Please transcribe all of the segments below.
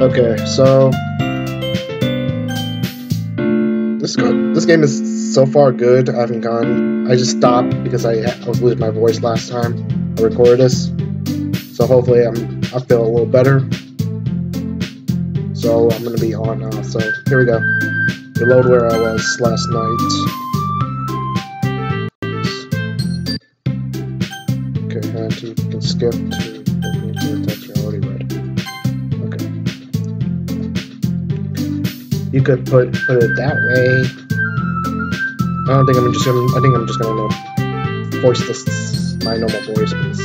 Okay, so this game is so far good. I haven't gone. I just stopped because I was losing my voice last time I recorded this. So hopefully I feel a little better. So I'm gonna be on now. So here we go. Reload where I was last night. Okay, and you can skip to the text I already read. Okay. You could put it that way. I think I'm just gonna voice this my normal voice because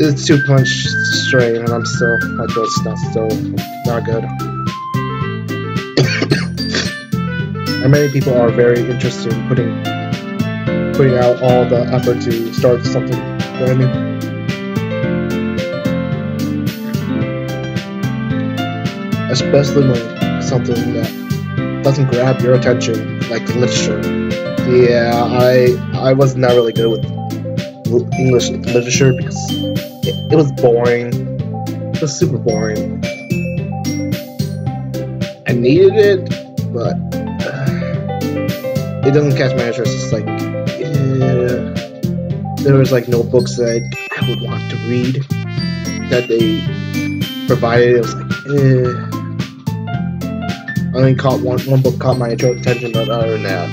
it's too much strain and my throat's still not good. And many people are very interested in putting out all the effort to start something brand new. Especially when something that doesn't grab your attention, like literature. Yeah, I was not really good with English literature because it was boring. It was super boring. I needed it, but it doesn't catch my interest. It's like there was like no books that I would want to read that they provided. It was like I only caught one book caught my attention, but other than that,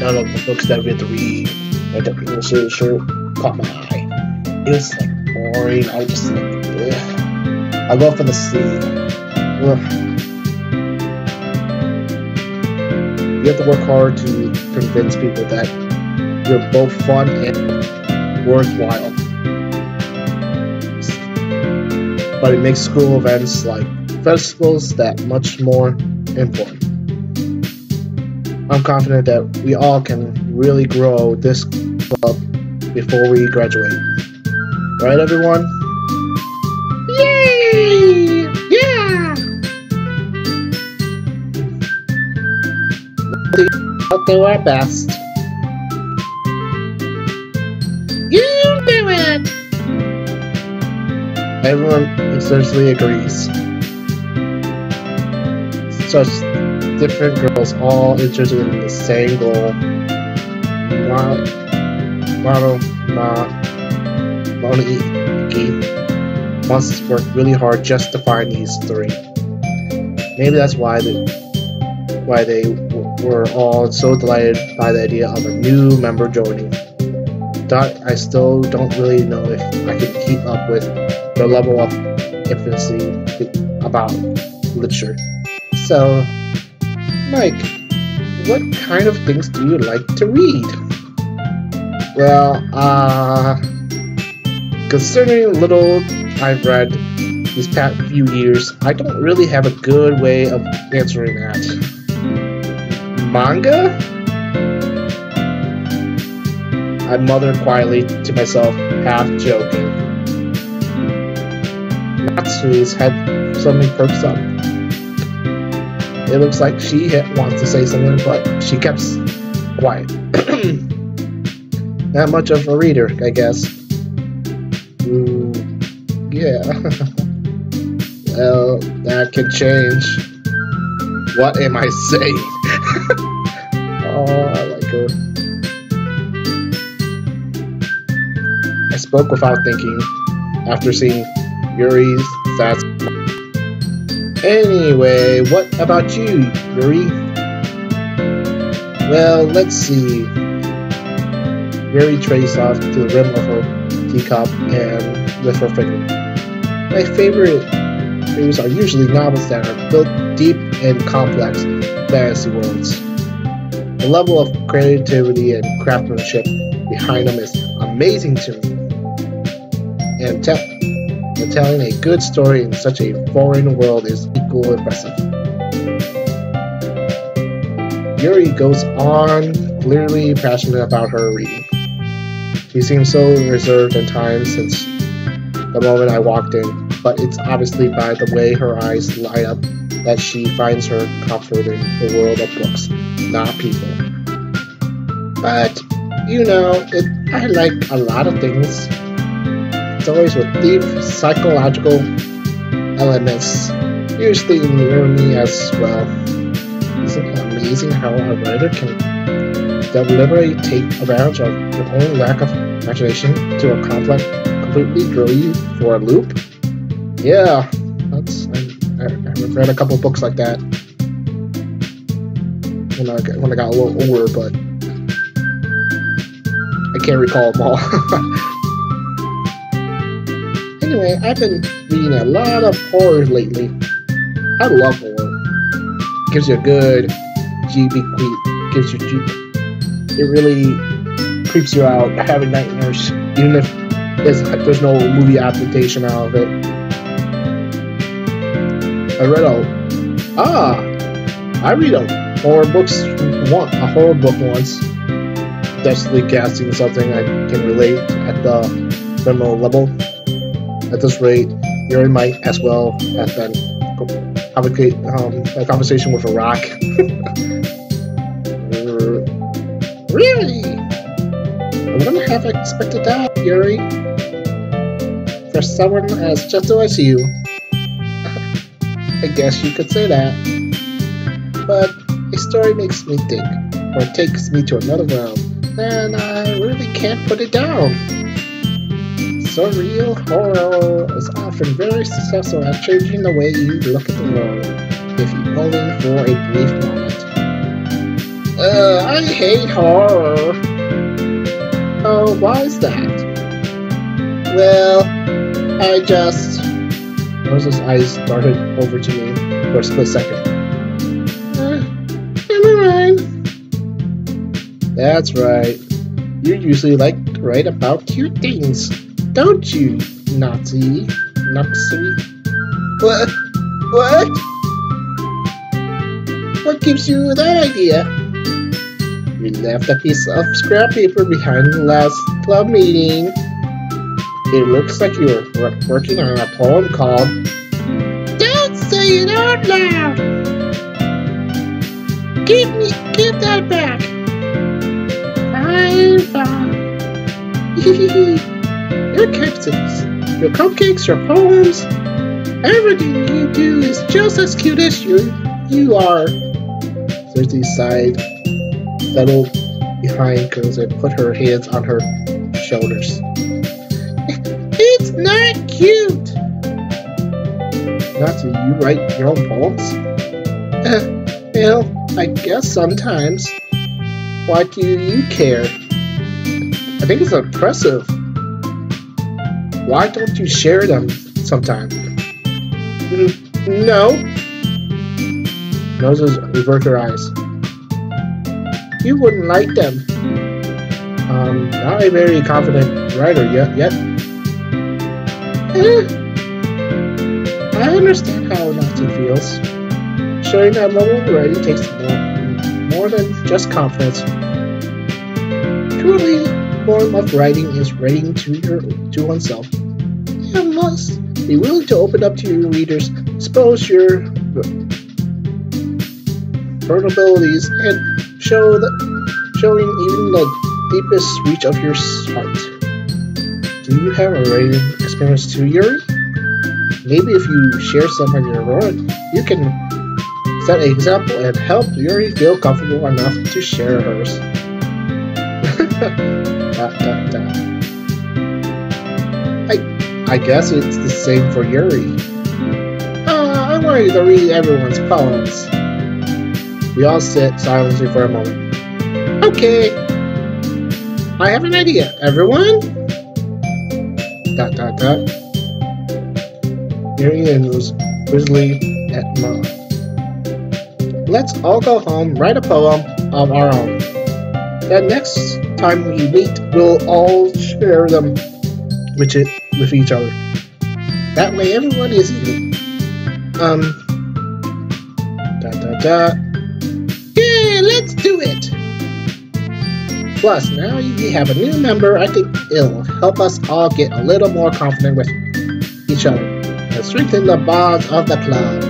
none of the books that I had to read or the English literature caught my eye. It was like boring. I was just like, I go for the sea. You have to work hard to convince people that you're both fun and worthwhile. But it makes school events like festivals that much more important. I'm confident that we all can really grow this club before we graduate. Right, everyone? Yay! Yeah! We'll do our best. You do it! Everyone essentially agrees. Such different girls all interested in the same goal. Moniki must work really hard just to find these three. Maybe that's why they were all so delighted by the idea of a new member joining. I still don't really know if I can keep up with the level of infancy about literature. So, Mike, what kind of things do you like to read? Well, considering little I've read these past few years, I don't really have a good way of answering that. Manga? I muttered quietly to myself, half joking. Natsu's head suddenly perks up. It looks like she wants to say something, but she kept quiet. Not much of a reader, I guess. Ooh, yeah. Well, that can change. What am I saying? Oh, I like her. I spoke without thinking after seeing Yuri's sad smile. Anyway, what about you, Yuri? Well, let's see. Yuri traced off to the rim of her teacup and with her finger. My favorites are usually novels that are built deep in complex fantasy worlds. The level of creativity and craftsmanship behind them is amazing to me. And telling a good story in such a foreign world is equally impressive. Yuri goes on, clearly passionate about her reading. She seems so reserved at times since the moment I walked in, but it's obviously by the way her eyes light up that she finds her comfort in the world of books, not people. But, you know, I like a lot of things. It's always with deep psychological elements Usually in me as well. Isn't it amazing how a writer can deliberately take advantage of your own lack of imagination to a conflict, completely throw you for a loop? Yeah, I've read a couple books like that when I got a little older, but I can't recall them all. Anyway, I've been reading a lot of horror lately. I love horror. It gives you a good it really creeps you out having nightmares, even if there's no movie adaptation out of it. I read a horror book once. Definitely casting something I can relate at the criminal level. At this rate, Yuri might as well have been a conversation with a rock. Really? I wouldn't have expected that, Yuri. For someone as gentle as you. I guess you could say that. But a story makes me think, or takes me to another realm, and I really can't put it down. Surreal horror is often very successful at changing the way you look at the world, if only for a brief moment. I hate horror. Oh, why is that? Well, Rose's eyes darted over to me for a split second. Never mind. That's right. You usually like to write about cute things, don't you, Nazi? What? What gives you that idea? You left a piece of scrap paper behind the last club meeting. It looks like you're working on a poem called Don't Say It Out Loud! Give that back! Fine. Your cupcakes, your poems, everything you do is just as cute as you are. Cersei sighed, settled behind Curls, and put her hands on her shoulders. It's not cute! Not so you write your own poems? Well, I guess sometimes. Why do you care? I think it's impressive. Why don't you share them sometime? No. Moses reversed her eyes. You wouldn't like them. Not a very confident writer yet. I understand how Nazi feels. Sharing that level of writing takes more than just confidence. Truly, form of writing is writing to oneself. You must be willing to open up to your readers, expose your vulnerabilities, and showing even the deepest reach of your heart. Do you have a writing experience too, Yuri? Maybe if you share some of your work, you can set an example and help Yuri feel comfortable enough to share hers. I guess it's the same for Yuri. I want you to read everyone's poems. We all sit silently for a moment. Okay. I have an idea, everyone. Yuri and Grizzly at Mom. Let's all go home, write a poem of our own. Then next time we meet, we'll all share them with each other. That way everyone is even. Yeah, let's do it! Plus, now we have a new member, I think it'll help us all get a little more confident with each other and strengthen the bonds of the club.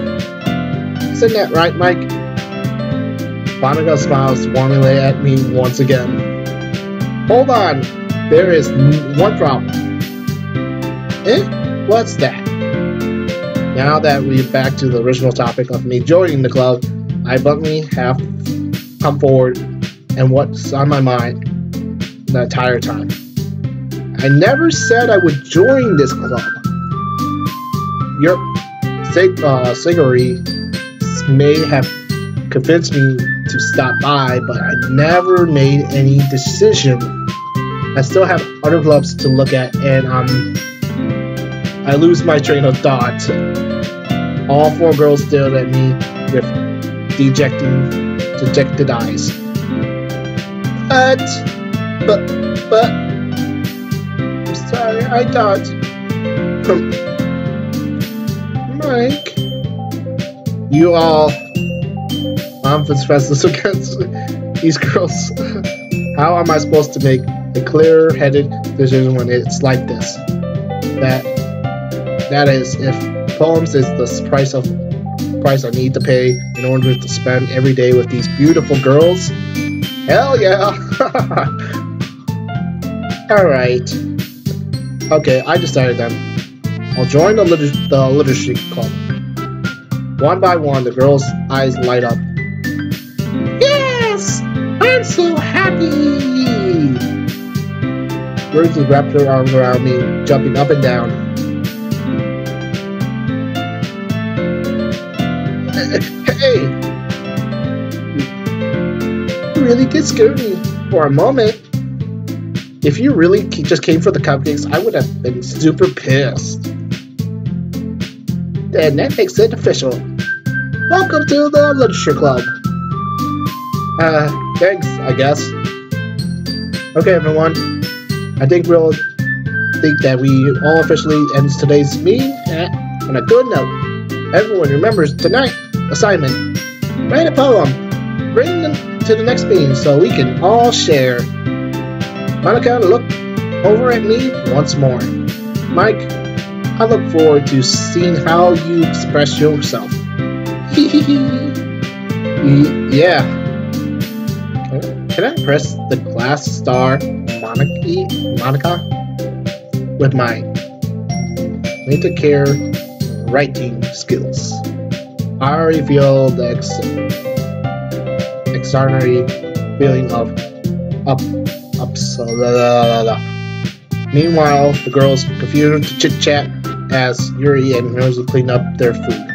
Isn't that right, Mike? Monica smiles warmly at me once again. Hold on, there is one problem. What's that? Now that we're back to the original topic of me joining the club, I bluntly have come forward and what's on my mind the entire time. I never said I would join this club. Your Siguri may have convinced me to stop by, but I never made any decision. I still have other clubs to look at, and I lose my train of thought. All 4 girls stared at me with dejected eyes. But, I'm sorry, I thought, Mike, you all, I'm defenseless against these girls. How am I supposed to make a clear-headed decision when it's like this? That is, if poems is the price I need to pay in order to spend every day with these beautiful girls. Hell yeah! Alright. Okay, I decided then. I'll join the literature club. One by one, the girls' eyes light up. Yes! I'm so happy! Girls wrapped their arms around me, jumping up and down. Hey! You really did scare me for a moment. If you really just came for the cupcakes, I would have been super pissed. Then that makes it official. Welcome to the literature club. Thanks, I guess. Okay, everyone. I think that we all officially ends today's meeting on a good note. Everyone remembers tonight assignment. Write a poem. Bring them to the next meeting so we can all share. Monica looked over at me once more. Mike, I look forward to seeing how you express yourself. Yeah. Can I press the glass star Monica with my mental care writing skills? I already feel the extraordinary feeling of Meanwhile, the girls continue to chit-chat as Yuri and Rosie clean up their food.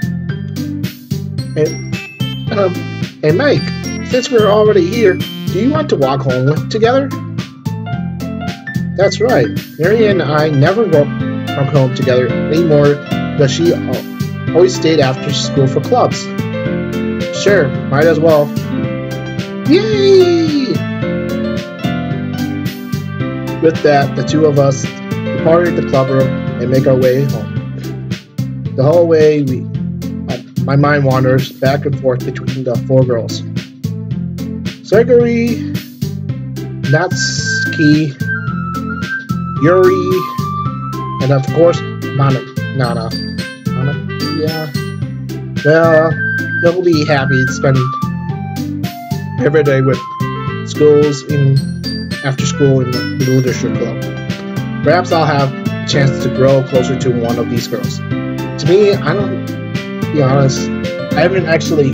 Hey Mike, since we're already here, do you want to walk home together? That's right. Yuri and I never walk home together anymore because she always stayed after school for clubs. Sure, might as well. Yay! With that, the two of us departed the clubroom and make our way home. The whole way, my mind wanders back and forth between the 4 girls. Sergei, Natsuki, Yuri, and of course, Nana. Yeah. Well, they'll be happy to spend every day with schools after school in the literature club. Perhaps I'll have a chance to grow closer to one of these girls. To me, to be honest, I haven't actually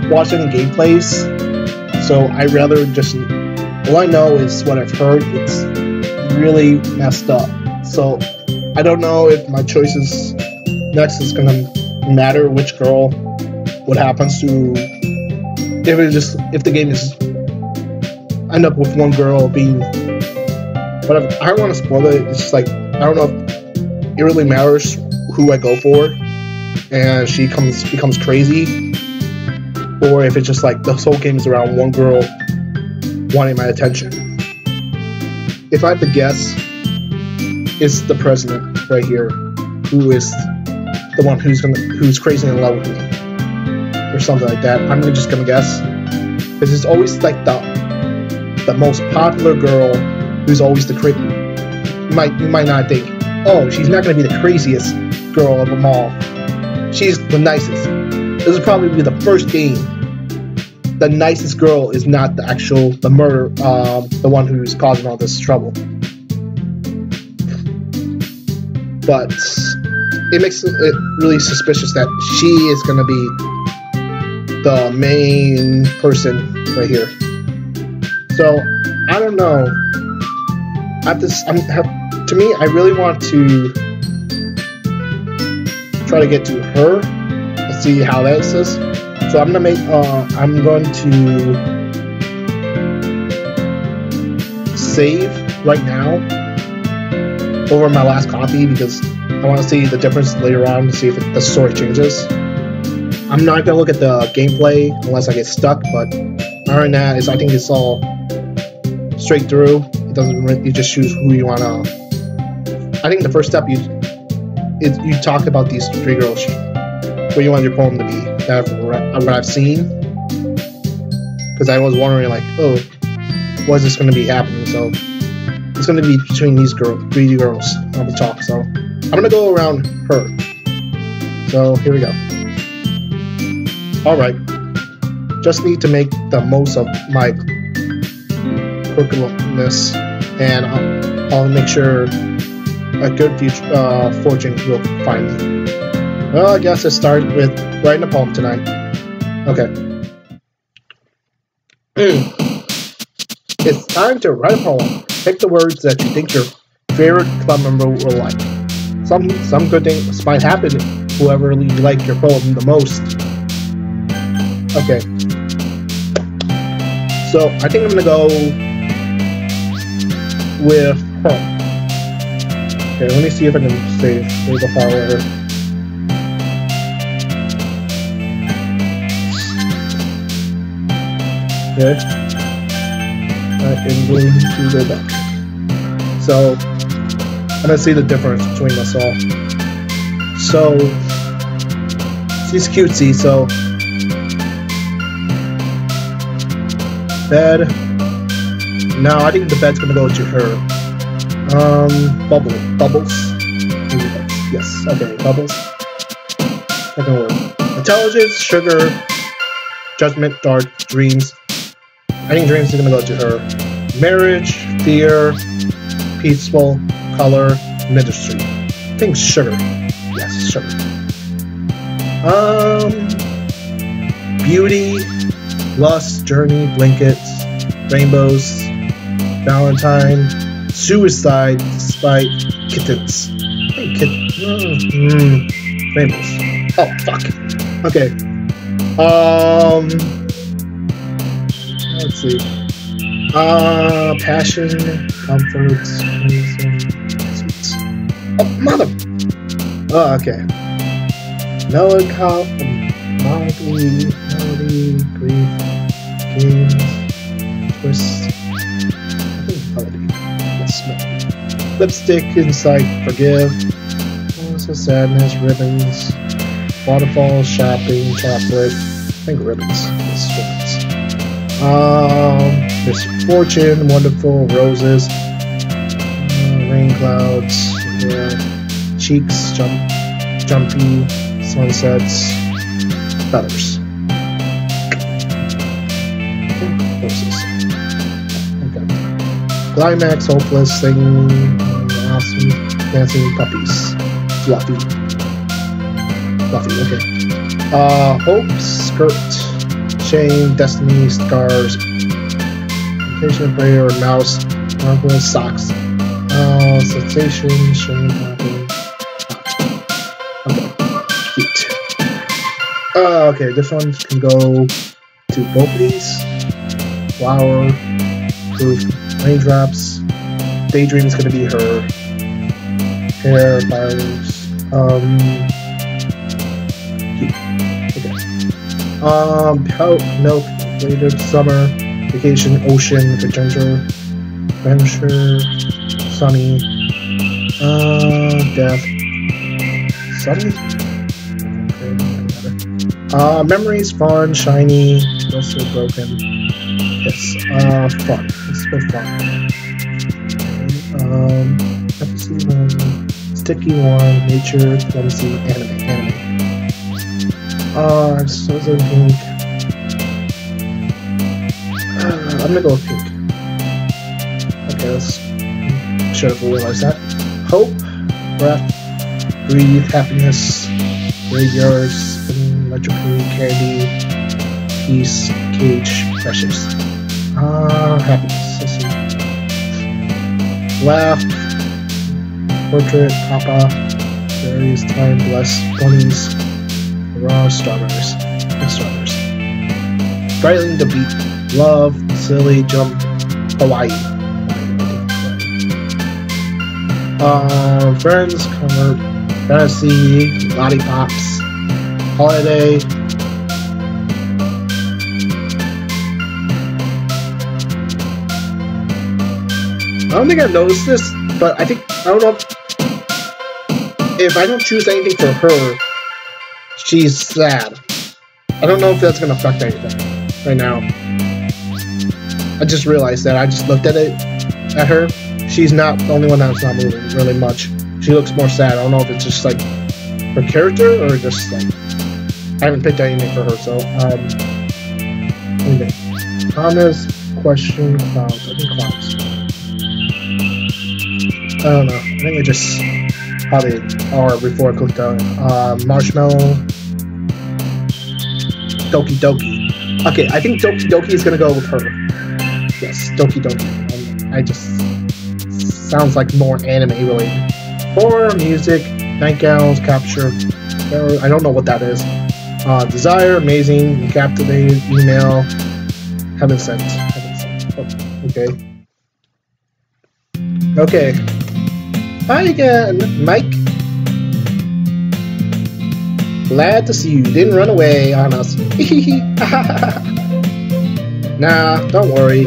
watched any gameplays, so I'd rather just, all I know is what I've heard. It's really messed up. So I don't know if my choices next is gonna matter which girl, what happens to, if the game is end up with one girl being, but I don't want to spoil it. It's just like, I don't know if it really matters who I go for and she becomes crazy, or if it's just like the whole game is around one girl wanting my attention. If I have to guess, it's the president right here, who is the one who's crazy in love with me, or something like that. I'm just gonna guess, because it's always like the most popular girl who's always the crazy. You might not think, oh, she's not going to be the craziest girl of them all. She's the nicest. This will probably be the first game. The nicest girl is not the murder, the one who's causing all this trouble. But it makes it really suspicious that she is gonna be the main person right here. So I don't know. To me, I really want to try to get to her and see how that is. So I'm going to save right now over my last copy because I want to see the difference later on to see if the story changes. I'm not going to look at the gameplay unless I get stuck, but other than that, I think it's all straight through. It doesn't. You just choose who you want to. I think the first step you talk about these three girls, what you want your poem to be. That's what I've seen. Because I was wondering, like, oh, what is this going to be happening? So it's going to be between these three girls on the talk. So I'm going to go around her. So here we go. All right. Just need to make the most of my quirkiness, and I'll make sure a good fortune will find me. Well, I guess let's start with writing a poem tonight. Okay. It's time to write a poem. Pick the words that you think your favorite club member will like. Some good things might happen whoever you like your poem the most. Okay. So I think I'm gonna go with her. Okay, let me see if I can save the file with her. Okay. I am going to go back. So I'm gonna see the difference between us all. So she's cutesy, so bed. Now I think the bed's gonna go to her. Bubbles. Yes, okay, bubbles. Second word. Intelligence, sugar, judgment, dark, dreams. I think dreams is gonna go to her. Marriage, fear, peaceful, color, ministry. I think sugar. Yes, sugar. Beauty, lust, journey, blankets, rainbows, Valentine, suicide, despite, kittens. Hey, rainbows. Oh, fuck. Okay. Let's see. Passion, comfort, sweet. Oh, mother! Oh, okay. Melody, grief, games, twist. I think melody. Yes, melody. Lipstick, insight, forgive. Also sadness, ribbons, waterfalls, shopping, chocolate. I think ribbons. Yes, ribbons. There's fortune, wonderful, roses, rain clouds, yeah, cheeks, jumpy, sunsets, feathers. Roses. Okay. Climax, hopeless, singing, awesome, dancing puppies. Fluffy, okay. Hope, skirt, shame, destiny, scars, temptation, prayer, mouse, marvelous, socks, sensation, shame, happy, okay, feet. Okay, this one can go to both of these. Flower, proof, raindrops, daydream is going to be her, hair, flowers, okay. Milk, later, summer, vacation, ocean, adventure, sunny, death, sunny, memories, fun, shiny, rusted, broken, yes, fun, let's go fun, okay. Sticky, warm, nature, clumsy, anime. So pink. I'm gonna go with pink. Okay, let's should have realized that. Hope, breath, breathe, happiness, graveyards, electrical candy, peace, cage, precious. Happiness. Let's see. Laugh, portrait, papa, berries, time, bless, bunnies, raw, strawberries, and strawberries. Brightening the beat, love, silly, jump, Hawaii. Friends, comfort, fantasy, lollipops, holiday. I don't think I've noticed this, but I don't know if I don't choose anything for her, she's sad. I don't know if that's gonna affect anything right now. I just realized that. I just looked at her. She's not the only one that's not moving really much. She looks more sad. I don't know if it's just like her character or just like I haven't picked anything for her. So anyway, Anna's question clouds. I think clouds. I don't know. I think we just how they are before I clicked on marshmallow. Doki Doki. Okay, I think Doki Doki is gonna go with her. Yes, Doki Doki. I just sounds like more anime related. Horror, music, nightgowns, capture. I don't know what that is. Desire, amazing, captivated, email, heaven sent. Oh, okay. Okay. Hi again, Mike. Glad to see you didn't run away on us. Nah, don't worry.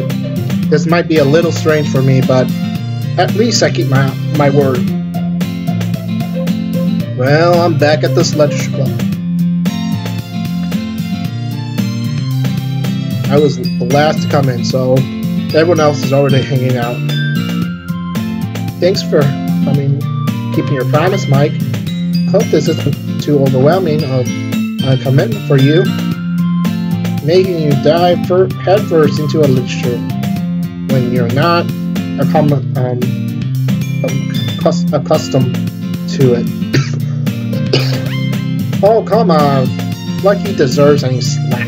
This might be a little strange for me, but at least I keep my word. Well, I'm back at this literature club. I was the last to come in, so everyone else is already hanging out. Thanks for keeping your promise, Mike. I hope this isn't too overwhelming of a commitment for you, making you dive headfirst into a literature when you're not accustomed to it. Oh, come on. Like he deserves any slack.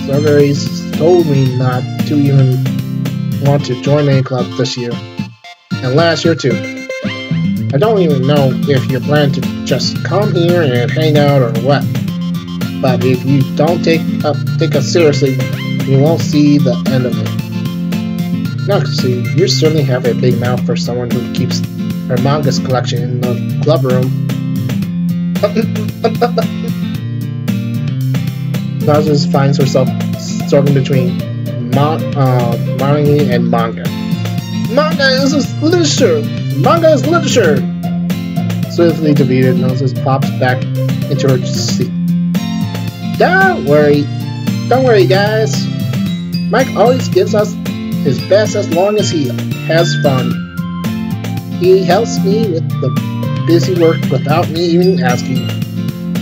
Strawberries told me not to even want to join any club this year. And last year too. I don't even know if you plan to just come here and hang out or what. But if you don't take us seriously, you won't see the end of it. Now, see, you certainly have a big mouth for someone who keeps her manga's collection in the club room. Nazis finds herself struggling between manga and manga. Manga is literature! Manga is literature! Swiftly defeated, Nazis pops back into her seat. Don't worry, guys. Mike always gives us his best as long as he has fun. He helps me with the busy work without me even asking.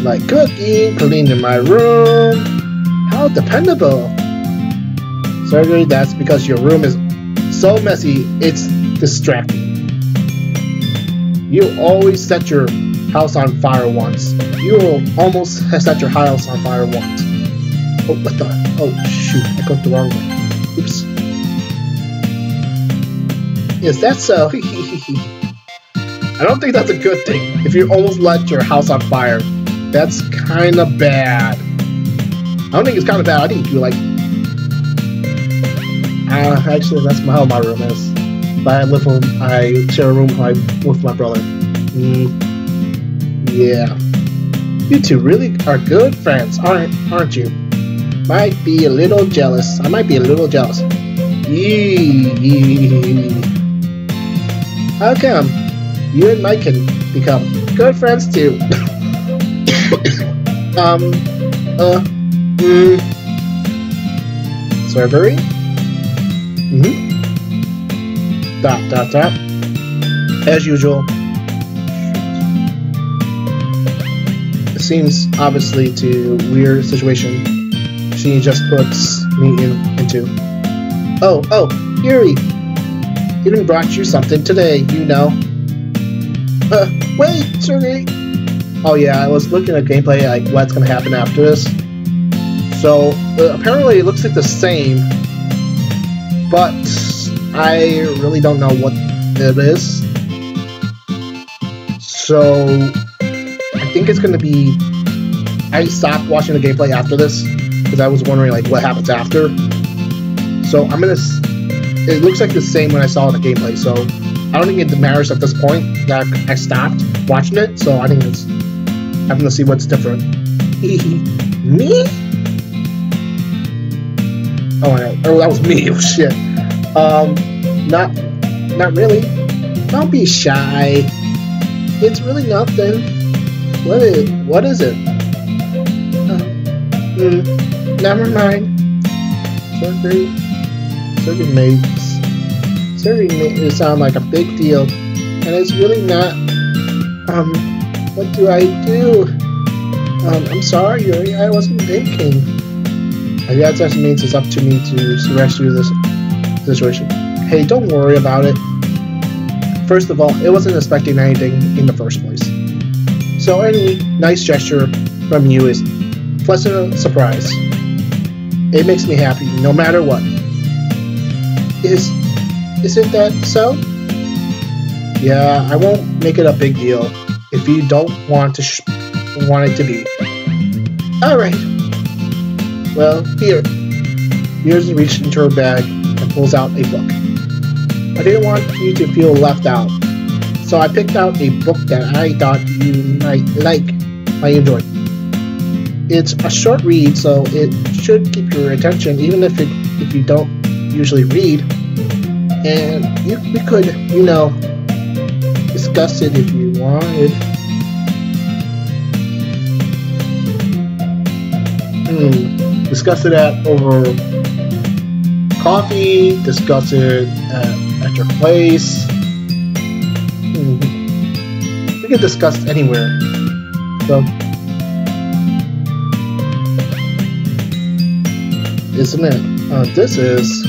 Like cooking, cleaning my room. How dependable. Sorry, that's because your room is so messy, it's distracting. You always set your house on fire once. You will almost set your house on fire once. Oh, what the? Oh, shoot, I clicked the wrong way. Oops. Is that so? I don't think that's a good thing. If you almost let your house on fire, that's kind of bad. I don't think it's kind of bad. I think you like... actually, that's how my room is. But I share a room with my brother. Yeah. You two really are good friends, aren't you? Might be a little jealous. I might be a little jealous. Yee. How come? You and Mike can become good friends too. Strawberry? Dot. As usual. It seems obviously to weird situation she just puts me into. Oh, Yuri! Even brought you something today, you know. Wait, Sergey! Oh yeah, I was looking at gameplay, like what's gonna happen after this. So, apparently it looks like the same, but I really don't know what it is. So, I think it's gonna be... I stopped watching the gameplay after this, because I was wondering like what happens after. So, I'm gonna... It looks like the same when I saw the gameplay, so I don't think it matters at this point that I stopped watching it, so I think it's having to see what's different. Me? Oh, that was me. Oh shit. Not really. Don't be shy. It's really nothing. What is it? Never mind. Surgery made it sound like a big deal, and it's really not. What do I do? I'm sorry, Yuri, I wasn't thinking. I guess that means it's up to me to rescue this situation. Hey, don't worry about it. First of all, it wasn't expecting anything in the first place. So any nice gesture from you is a pleasant surprise. It makes me happy, no matter what. Isn't that so? Yeah, I won't make it a big deal if you don't want it to be. Alright. Well, here. Yours reaches into her bag and pulls out a book. I didn't want you to feel left out, so I picked out a book that I thought you might enjoy. It's a short read, so it should keep your attention even if you don't usually read. And we could, discuss it if you wanted. Discuss it over coffee, discuss it at your place. We could discuss anywhere. So, isn't it? This is...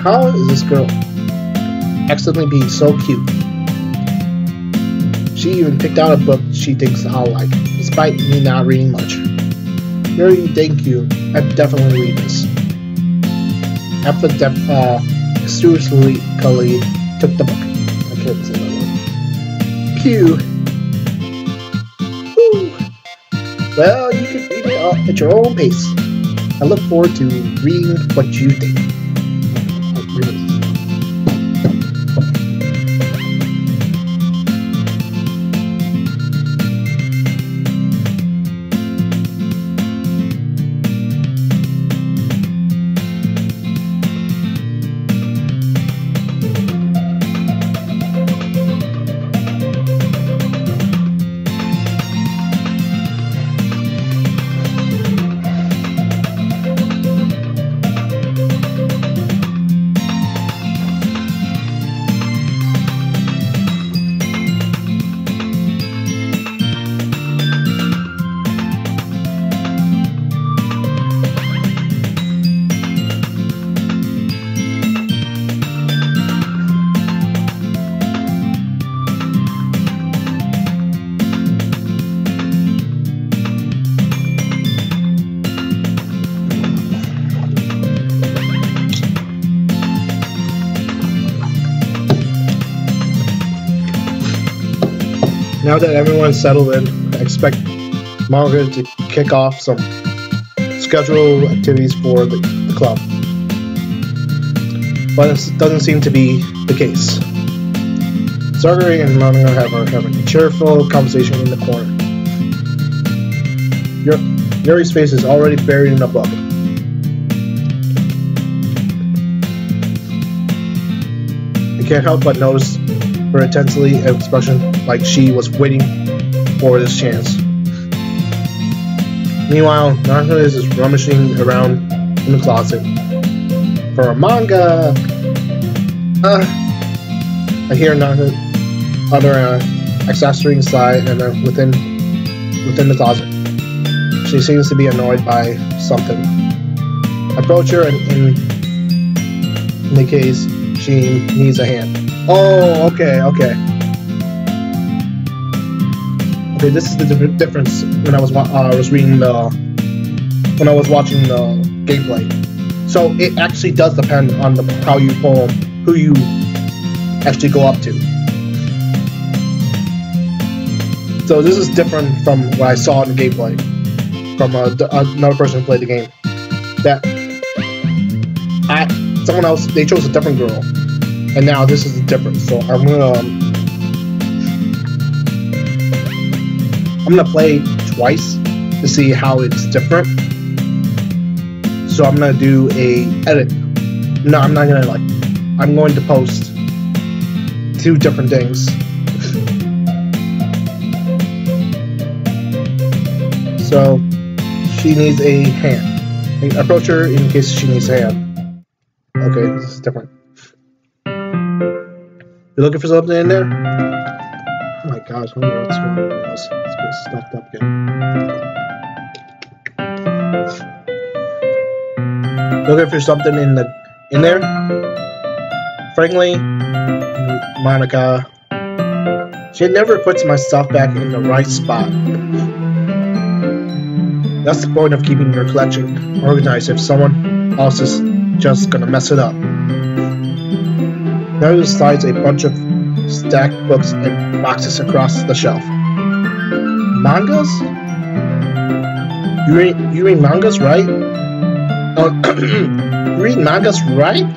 How is this girl accidentally being so cute? She even picked out a book she thinks I'll like, despite me not reading much. Yuri, thank you. I've definitely read this. After exclusively took the book. I can't say that word. Pew. Woo. Well, you can read it at your own pace. I look forward to reading what you think. Now that everyone's settled in, I expect manga to kick off some scheduled activities for the club. But it doesn't seem to be the case. Zagari and manga are having a cheerful conversation in the corner. Yuri's face is already buried in a book. I can't help but notice her intensely expression, like she was waiting for this chance. Meanwhile, Naruto is rummaging around in the closet for a manga. I hear Naruto other accessory inside and within the closet. She seems to be annoyed by something. I approach her and in the case she needs a hand. Oh, okay. Okay, this is the difference when I was reading when I was watching the gameplay. So it actually does depend on how you form, who you actually go up to. So this is different from what I saw in the gameplay from another person who played the game. That someone else, they chose a different girl, and now this is the difference. So I'm gonna play twice to see how it's different. So I'm gonna do a edit. No, I'm not gonna I'm going to post 2 different things. So she needs a hand. Approach her in case she needs a hand. Okay, this is different. You looking for something in there? Oh my gosh, I don't know what's wrong with this. It's been stuffed up again. Looking for something in there? Frankly, Monica, she never puts my stuff back in the right spot. That's the point of keeping your collection organized if someone else is just gonna mess it up. Now he slides a bunch of stacked books and boxes across the shelf. Mangas? You read mangas, right? You read mangas, right?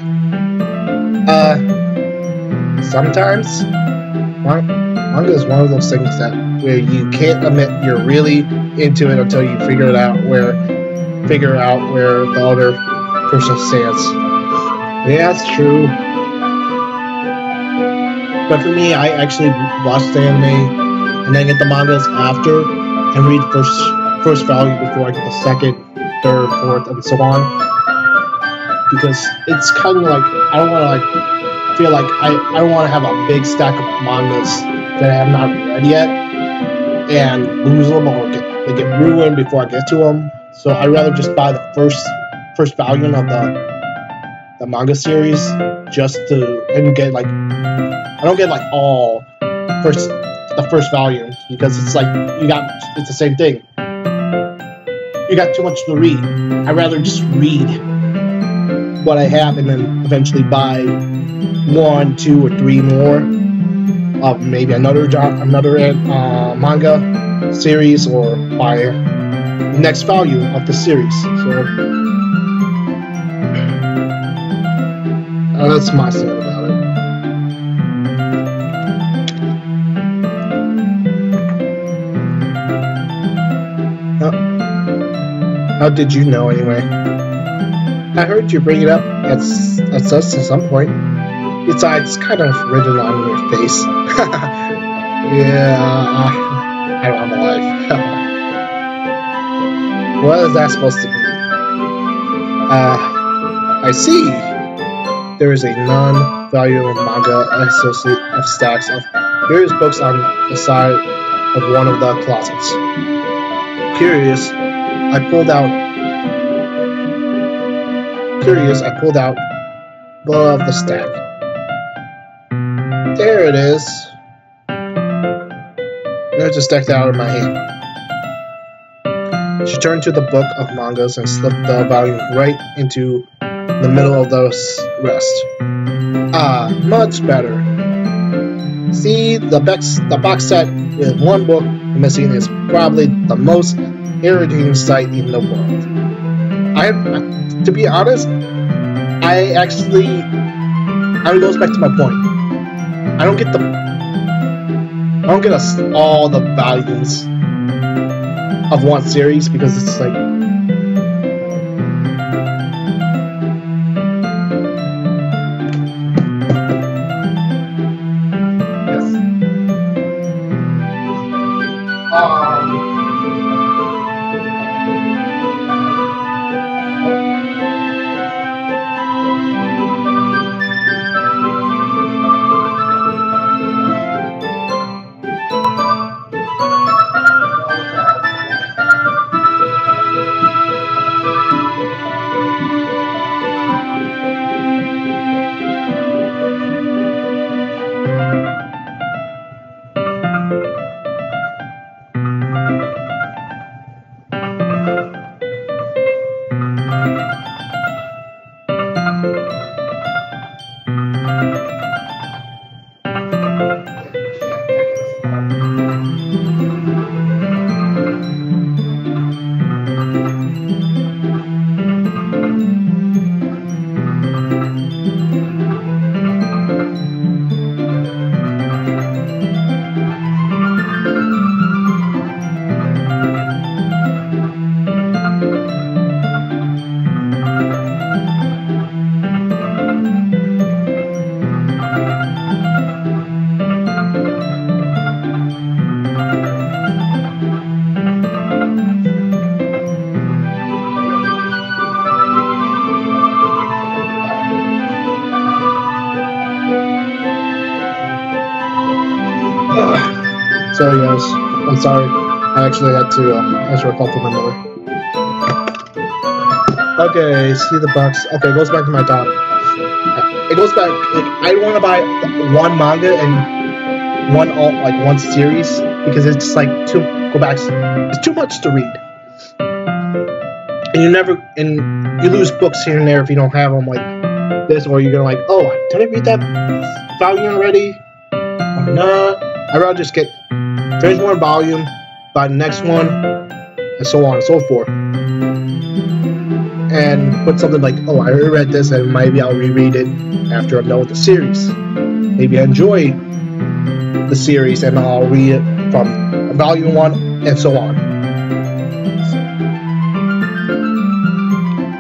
Sometimes. Manga is one of those things where you can't admit you're really into it until you figure out where the other person stands. Yeah, that's true. But for me, I actually watch the anime and then get the mangas after and read the first volume before I get the second, third, fourth, and so on. Because it's kind of like I don't want to feel like I don't want to have a big stack of mangas that I have not read yet and lose them or they get ruined before I get to them. So I'd rather just buy the first volume of the manga series just to and get I don't get all the first volume because it's it's the same thing. You got too much to read. I'd rather just read what I have and then eventually buy 1, 2, or 3 more of maybe another manga series or buy the next volume of the series. So that's my stand about it. How did you know anyway? I heard you bring it up at us at some point. Besides, it's kind of written on your face. Yeah, I'm alive. What is that supposed to be? I see. There is a non-valuable manga associate of stacks of various books on the side of one of the closets. Curious, I pulled out above the stack. There it is. It just stacked out of my hand. She turned to the book of mangas and slipped the volume right into the middle of the rest. Ah, much better. See, the box set with one book missing is probably the most irritating sight in the world. To be honest, it goes back to my point. I don't get all the volumes of one series because it's like I actually had to answer a call from my mother. Okay, see the box. Okay, it goes back to my thought. It goes back, like, I don't want to buy one manga and one series because it's like it's too much to read. And you lose books here and there if you don't have them like this, or you're gonna like, oh, did I read that volume already? Or not? I'd rather just finish one volume, buy the next one, and so on and so forth. And put something like, oh, I already read this, and maybe I'll reread it after I'm done with the series. Maybe I enjoy the series, and I'll read it from volume 1, and so on.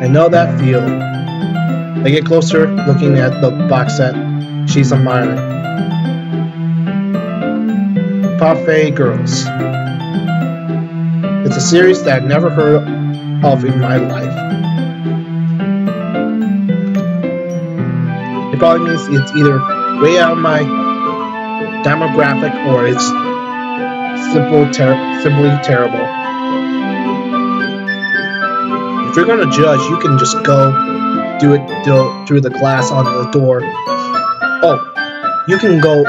I know that feel. I get closer, looking at the box set she's admiring. Parfait Girls. It's a series that I've never heard of in my life. It probably means it's either way out of my demographic or it's simply terrible. If you're gonna judge, you can just go do it through the glass on the door. Oh, you can go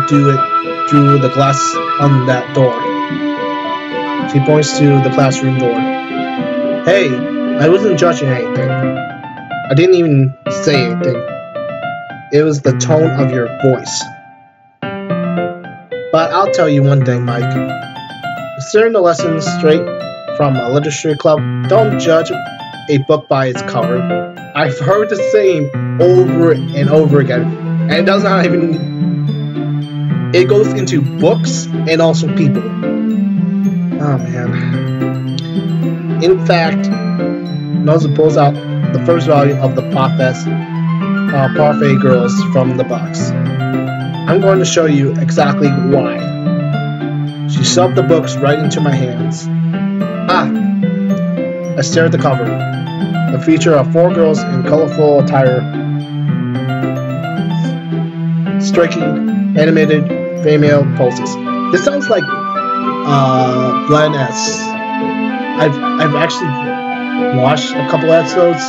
do it through the glass on that door. She points to the classroom door. Hey, I wasn't judging anything. I didn't even say anything. It was the tone of your voice. But I'll tell you one thing, Mike. Considering the lessons straight from a literature club, don't judge a book by its cover. I've heard the same over and over again, and it does not even... It goes into books and also people. Oh man. In fact, Nose pulls out the first volume of the Parfait Girls from the box. I'm going to show you exactly why. She shoved the books right into my hands. I stare at the cover. The feature of 4 girls in colorful attire, striking, animated female poses. This sounds like Blend S. I've actually watched a couple episodes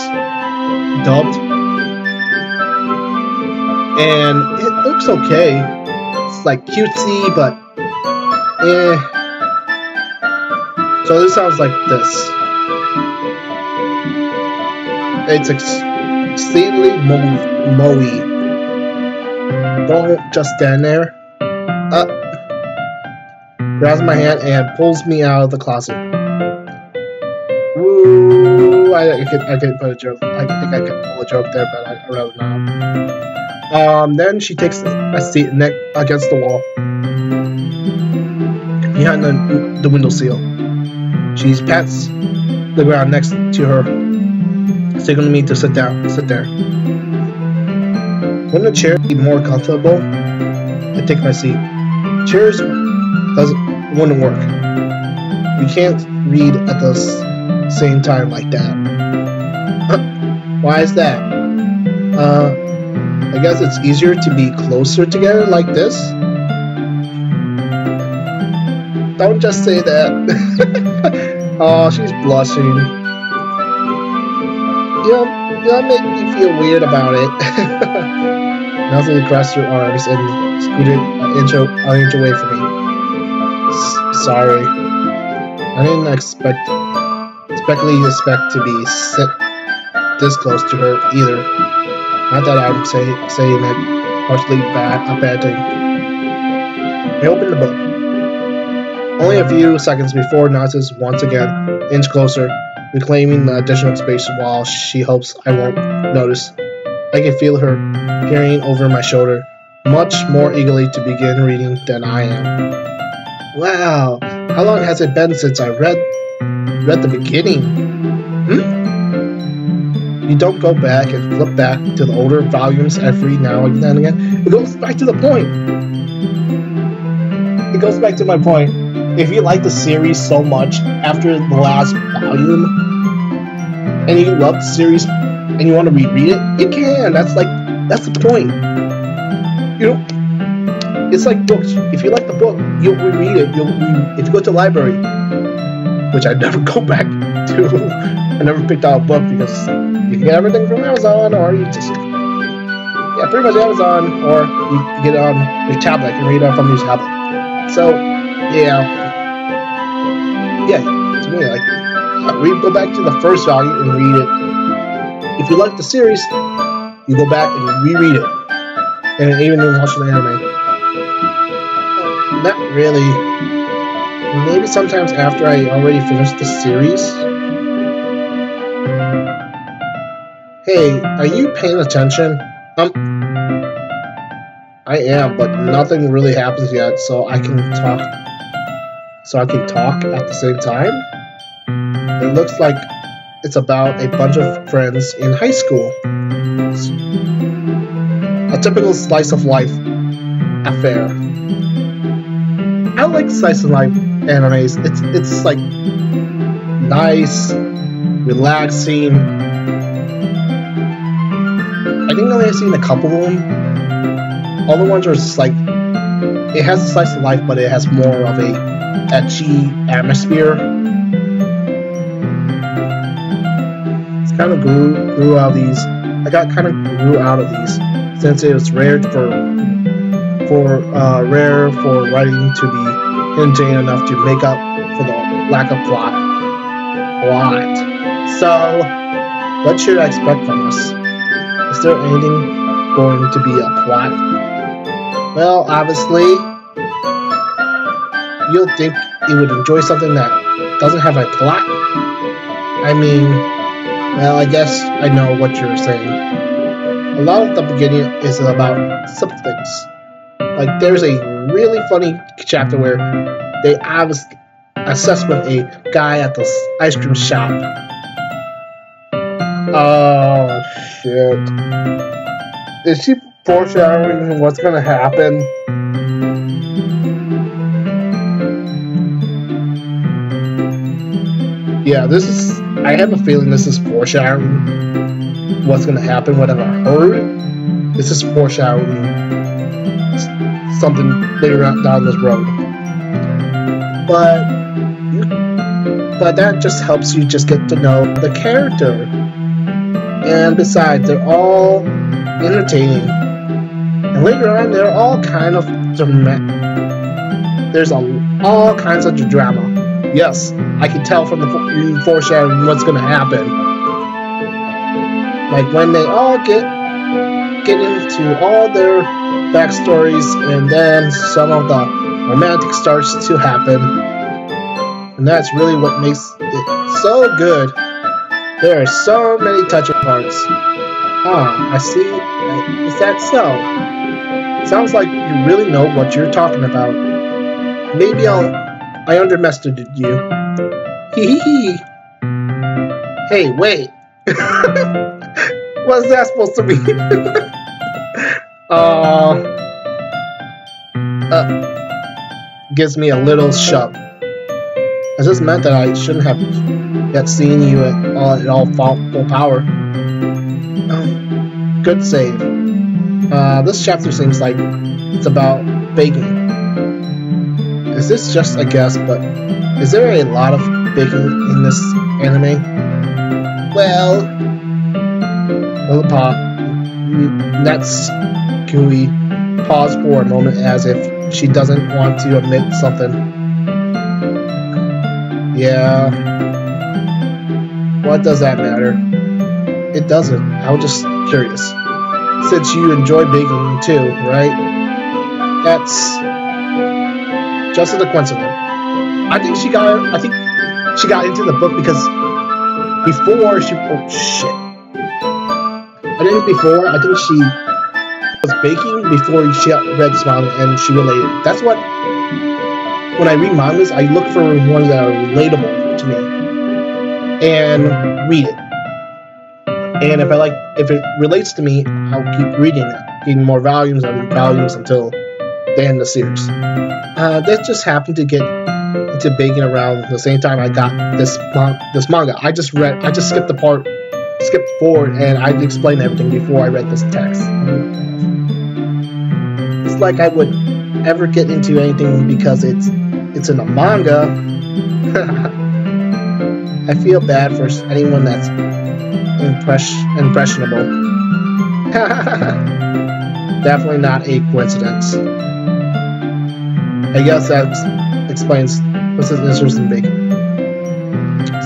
dubbed, and it looks okay. It's like cutesy, but So this sounds like this. It's exceedingly mowy. Don't just stand there. Grabs my hand and pulls me out of the closet. Woo! I could put a joke. I think I could pull a joke there, but I'd rather not. Then she takes a seat against the wall, behind the windowsill. She pats the ground next to her, signaling me to sit there. Wouldn't a chair be more comfortable? I take my seat. Chairs wouldn't work. We can't read at the same time like that. Why is that? I guess it's easier to be closer together like this. Don't just say that. Oh, she's blushing. You'll make me feel weird about it. Nothing crossed her arms and scooted an inch away from me. Sorry. I didn't expect to be sit this close to her either. Not that I'm saying it partially a bad thing. I opened the book. Only a few seconds before Nazis once again inch closer, reclaiming the additional space while she hopes I won't notice. I can feel her peering over my shoulder, much more eagerly to begin reading than I am. Wow, how long has it been since I read the beginning? You don't go back and flip back to the older volumes every now and then again. It goes back to the point. It goes back to my point. If you like the series so much after the last volume, and you love the series and you want to reread it, you can. That's the point. You know, It's like books. If you like the book, you'll reread it. If you go to the library, which I never go back to, I never picked out a book because you can get everything from Amazon, or you just pretty much Amazon, or you get it on your tablet. You can read it from your tablet. So yeah, to me, like go back to the first volume and read it. If you like the series, you go back and reread it, and even watch the anime. Not really. Maybe sometimes after I already finished the series. Hey, are you paying attention? I am, but nothing really happens yet, so I can talk. So I can talk at the same time. It looks like it's about a bunch of friends in high school. A typical slice of life affair. I like slice of life animes. It's like nice, relaxing. I think I only have seen a couple of them. All the ones are just like, it has a slice of life, but it has more of a etchy atmosphere. It's kind of grew out of these. I kind of grew out of these since it was rare for writing to be entertaining enough to make up for the lack of plot. So, what should I expect from this? Is there anything going to be a plot? Well, obviously, you'll think you would enjoy something that doesn't have a plot. I mean, well, I guess I know what you're saying. A lot of the beginning is about simple things. Like, there's a really funny chapter where they obviously assess with a guy at the ice cream shop. Oh, shit. Is she foreshadowing what's gonna happen? Yeah, I have a feeling this is foreshadowing what's gonna happen, whatever I heard. This is foreshadowing something later down this road. But that just helps you just get to know the character. And besides, they're all entertaining. And later on, they're all kind of dramatic. There's all kinds of drama. Yes, I can tell from the foreshadowing what's going to happen. Like when they all get into all their backstories, and then some of the romantic starts to happen. And that's really what makes it so good. There are so many touching parts. I see. Is that so? Sounds like you really know what you're talking about. Maybe I underestimated you. Hee hee. Hey, wait. What's that supposed to mean? Gives me a little shove. It just meant that I shouldn't have yet seen you at all full power. Good save. This chapter seems like it's about baking. Is this just a guess, but is there a lot of baking in this anime? Well, Natsuki paused for a moment as if she doesn't want to admit something. Yeah. What does that matter? It doesn't. I was just curious. Since you enjoy baking too, right? That's just a coincidence. I think she got into the book because before she I think she was baking before she read this manga and she related. That's what, when I read mangas, I look for ones that are relatable to me and read it. And if it relates to me, I'll keep reading it, getting more volumes until the end of the series. That just happened to get into baking around the same time I got this manga. I just skipped forward, and I explained everything before I read this text. It's like I would ever get into anything because it's in a manga, I feel bad for anyone that's impressionable. Definitely not a coincidence. I guess that explains what's his interest in baking.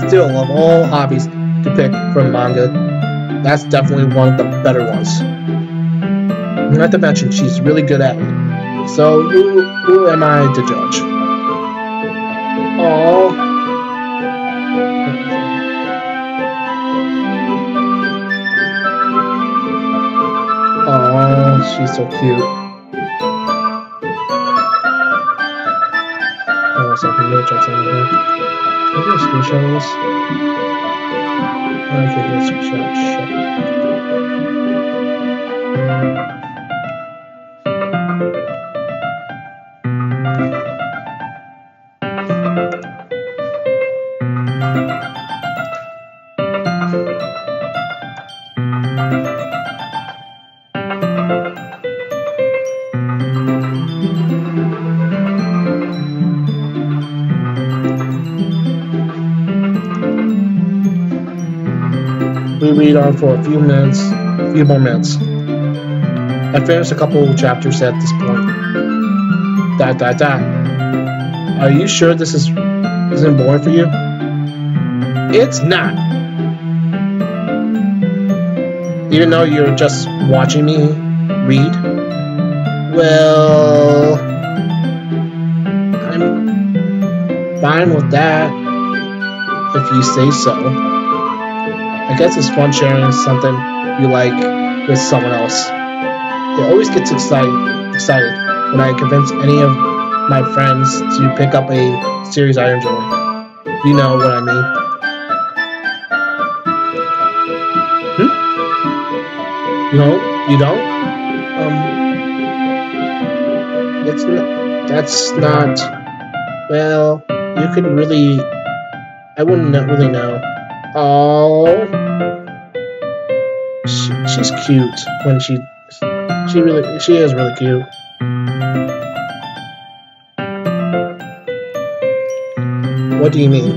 Still, of all hobbies to pick from manga, that's definitely one of the better ones. Not to mention, she's really good at it. So who am I to judge? Oh. Oh, she's so cute. Oh, so I can really check something here. Can I get a screenshot of this? Okay, get a screenshot. Shit. We read on for a few more minutes. I finished a couple of chapters at this point. Are you sure this isn't boring for you? It's not. Even though you're just watching me read. Well, I'm fine with that, if you say so. I guess it's fun sharing something you like with someone else. It always gets excited when I convince any of my friends to pick up a series I enjoy. You know what I mean. You don't? That's not, well, you could really, I wouldn't really know. Oh, she's cute when she is really cute. What do you mean?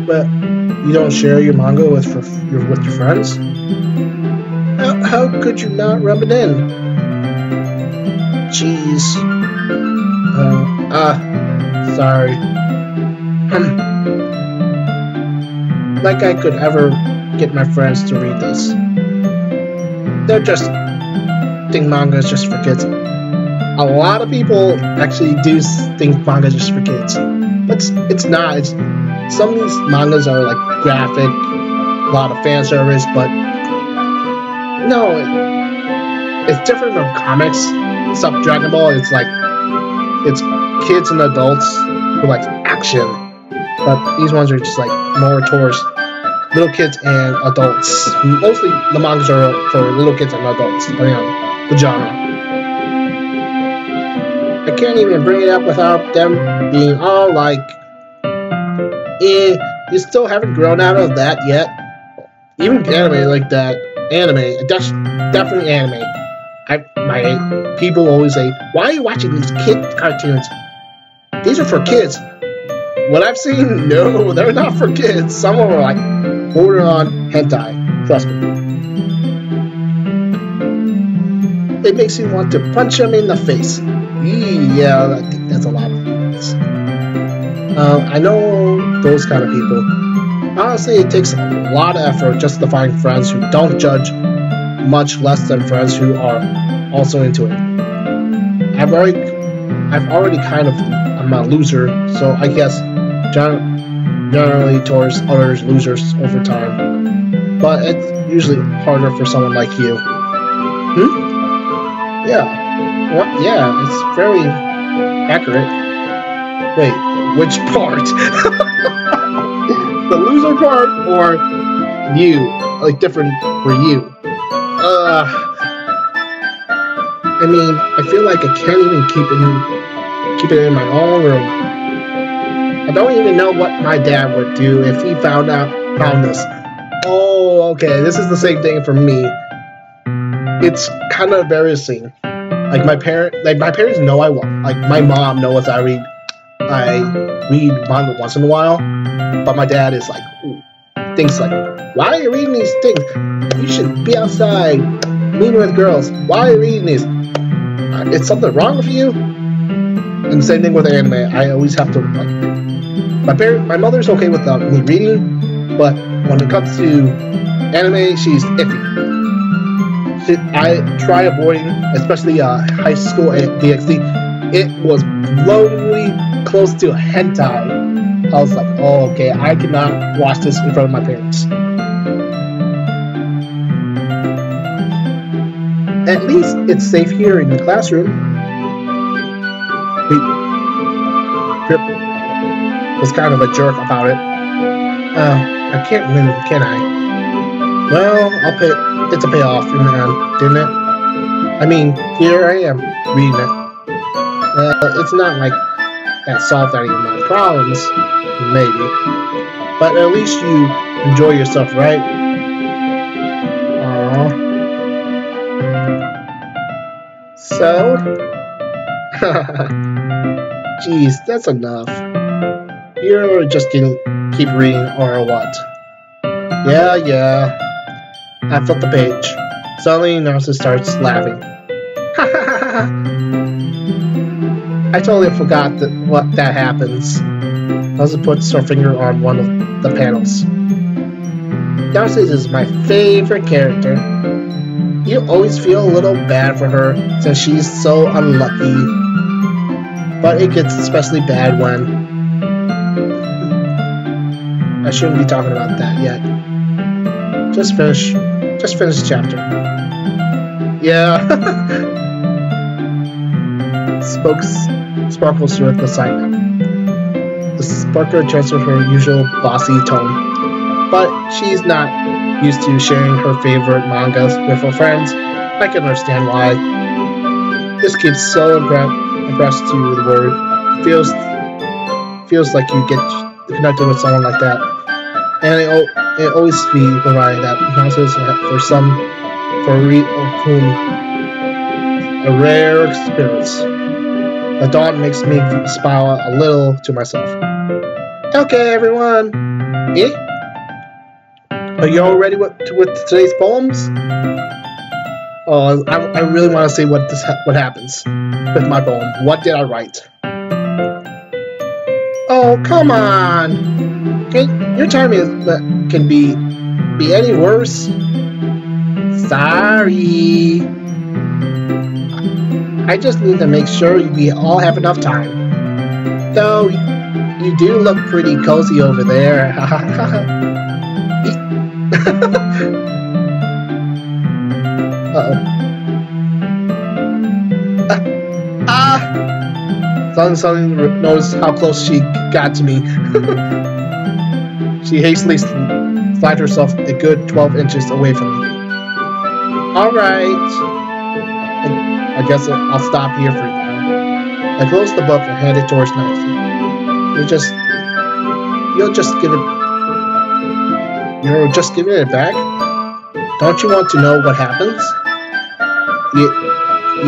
But you don't share your manga with your friends? How could you not rub it in? Jeez. Sorry. Like I could ever get my friends to read this. They're just think manga is just for kids. A lot of people actually do think manga is just for kids, but it's not. Some of these mangas are like graphic, a lot of fan service, but no, it's different from comics. Stuff Dragon Ball, it's kids and adults who like action, but these ones are just like more towards little kids and adults. Mostly the mangas are for little kids and adults, depending on the genre. I can't even bring it up without them being all like, you still haven't grown out of that yet. Even anime like that, that's definitely anime. My people always say, why are you watching these kid cartoons? These are for kids. What I've seen, no, they're not for kids. Some of them are like border on hentai. Trust me. It makes you want to punch them in the face. Yeah, I think that's a lot of things. I know those kind of people. Honestly, it takes a lot of effort just to find friends who don't judge, much less than friends who are also into it. I've already kind of, I'm a loser, so I guess generally towards others losers over time. But it's usually harder for someone like you. Yeah. What? Yeah, it's very accurate. Wait, which part? The loser part or you? Like different for you? I mean, I feel like I can't even keep it in my own room. I don't even know what my dad would do if he found this. Oh, okay, this is the same thing for me. it's kind of embarrassing. Like my parents know my mom knows I read manga once in a while, but my dad is like, thinks like, why are you reading these things? You should be outside meeting with girls. Why are you reading these? Is something wrong with you? And the same thing with anime. I always have to like. My mother's okay with me reading, but when it comes to anime, she's iffy. I try avoiding, especially high school DxD. It was blowingly close to hentai. I was like, oh, okay, I cannot watch this in front of my parents. At least it's safe here in the classroom. Grip was kind of a jerk about it. I can't win, can I? Well, it's a payoff in the end, didn't it? I mean, here I am, reading it. It's not like that solved any of my problems, maybe. But at least you enjoy yourself, right? Aww. So? Jeez, that's enough. You're just gonna keep reading or what? Yeah. I flipped the page. Suddenly, Narcissus starts laughing. I totally forgot that happens. Narcissus puts her finger on one of the panels. Narcissus is my favorite character. You always feel a little bad for her since she's so unlucky. But it gets especially bad when... I shouldn't be talking about that yet. Just finish the chapter. Yeah. Sparkles through the assignment. The Sparkler transfers her usual bossy tone, but she's not used to sharing her favorite mangas with her friends. I can understand why. This kid's so impressed to the word. Feels like you get connected with someone like that, and it always be provided that announces whom a rare experience. The dawn makes me smile a little to myself. Okay, everyone. Eh? Are you all ready with today's poems? Oh, I really want to see what happens with my poem. What did I write? Oh, come on! Your timing can be any worse. Sorry. I just need to make sure we all have enough time. Though you do look pretty cozy over there. Suddenly noticed how close she got to me. She hastily slid herself a good 12 inches away from me. Alright. I guess I'll stop here for now. I closed the book and handed it towards Nancy. You're just giving it back? Don't you want to know what happens?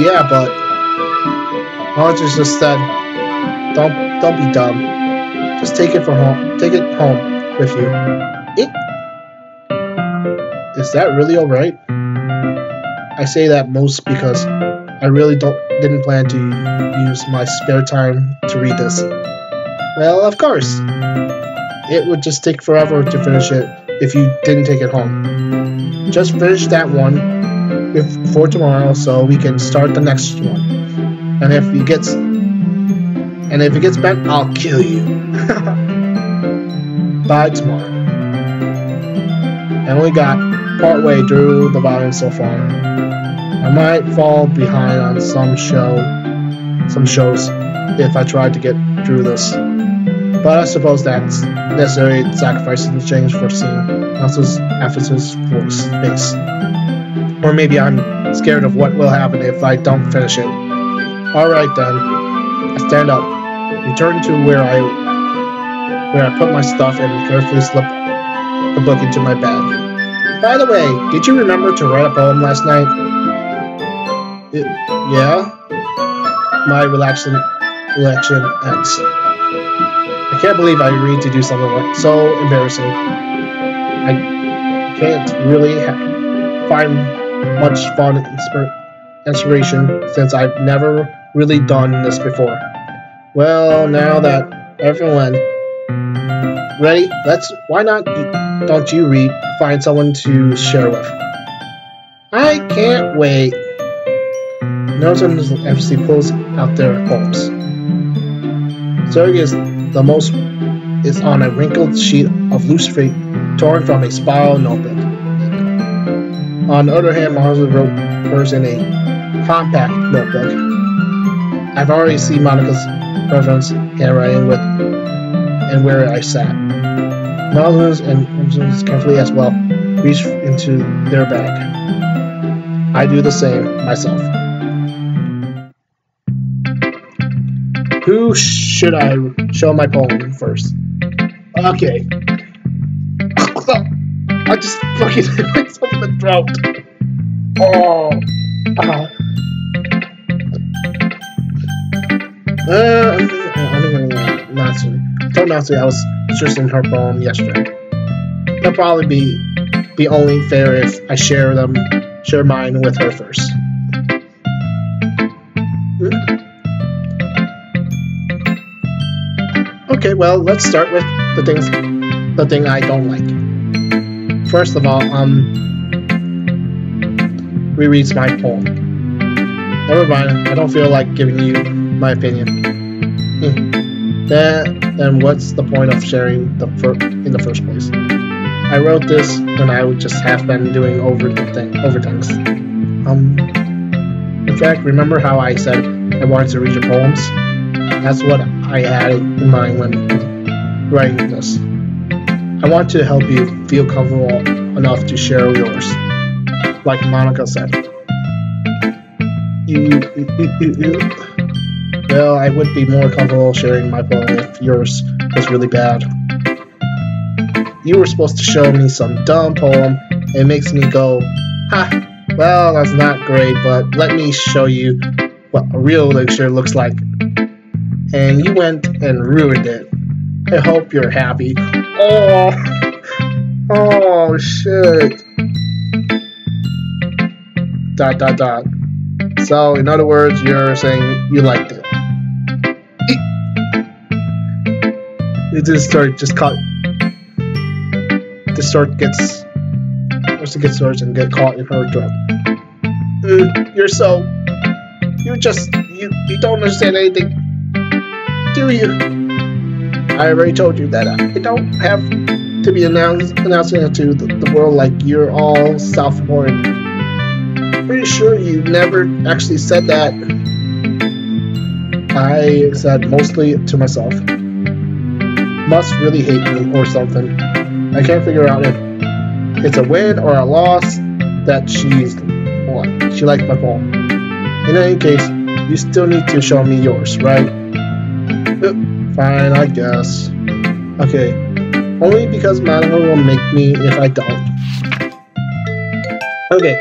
Yeah, but Hans just said, don't be dumb. Just take it home with you. Is that really alright? I say that most because I really didn't plan to use my spare time to read this. Well, of course. It would just take forever to finish it if you didn't take it home. Just finish that one for tomorrow so we can start the next one. And if it gets bent, I'll kill you. By tomorrow. I only got partway through the volume so far. I might fall behind on some shows if I try to get through this. But I suppose that's necessary sacrifice in exchange for seeing Elsa's emphasis face. Or maybe I'm scared of what will happen if I don't finish it. Alright then. I stand up, return to where I put my stuff and carefully slip the book into my bag. By the way, did you remember to write a poem last night? Yeah? My election ends. I can't believe I agreed to do something so embarrassing. I can't really find much fun inspiration since I've never really done this before. Well, now that everyone ready, why not don't you find someone to share with? I can't wait. Nelson FC pulls out their poems. Sergey is on a wrinkled sheet of loose freight torn from a spiral notebook. On the other hand, Monica wrote hers in a compact notebook. I've already seen Monica's reference handwriting and where I sat. Monica's and Crimson's carefully as well reached into their bag. I do the same myself. Who should I show my poem first? Okay. I just fucking hit myself in the throat. Oh. Not I was just in her poem yesterday. That'll probably be only fair if I share mine with her first. Okay, well, let's start with the thing I don't like. First of all, rereads my poem. Never mind, I don't feel like giving you my opinion. Then what's the point of sharing in the first place? I wrote this when I would just have been doing overthings. In fact, remember how I said I wanted to read your poems? That's what I had in mind when writing this. I want to help you feel comfortable enough to share yours. Like Monica said. Well, I would be more comfortable sharing my poem if yours was really bad. You were supposed to show me some dumb poem. It makes me go, ha, well, that's not great, but let me show you what a real literature looks like. And you went and ruined it. I hope you're happy. Oh, shit. ... So, in other words, you're saying you liked it. It just caught. The start gets. Once it gets started and get caught in her throat. You don't understand anything, do you? I already told you that I don't have to be announcing it to the world like you're all self-important. Pretty sure you never actually said that. I said mostly to myself. Must really hate me or something. I can't figure out if it's a win or a loss that she liked my poem. In any case, you still need to show me yours, right? Fine, I guess. Okay, only because Monica will make me if I don't. Okay,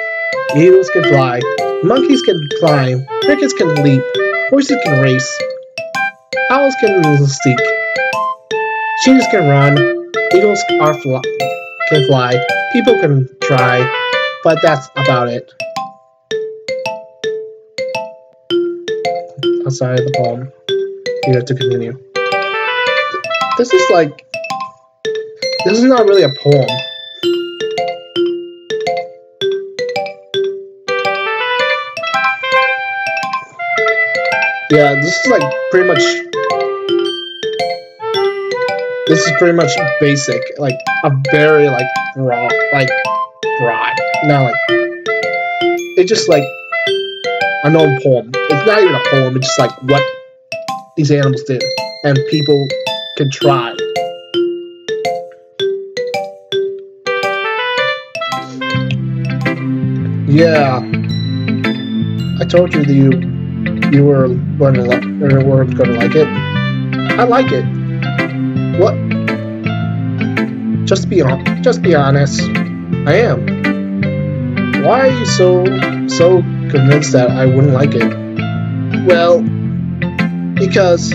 eagles can fly, monkeys can climb, crickets can leap, horses can race, owls can seek, cheetahs can run, eagles can fly, people can try, but that's about it. Outside the poem, you have to continue. This is not really a poem. Yeah, this is pretty much basic, like a very broad, not it's just like a known poem. It's not even a poem, it's just like what these animals did, and people can try. Yeah, I told you that you weren't gonna like it. I like it. What? Just be honest. I am. Why are you so convinced that I wouldn't like it? Well, because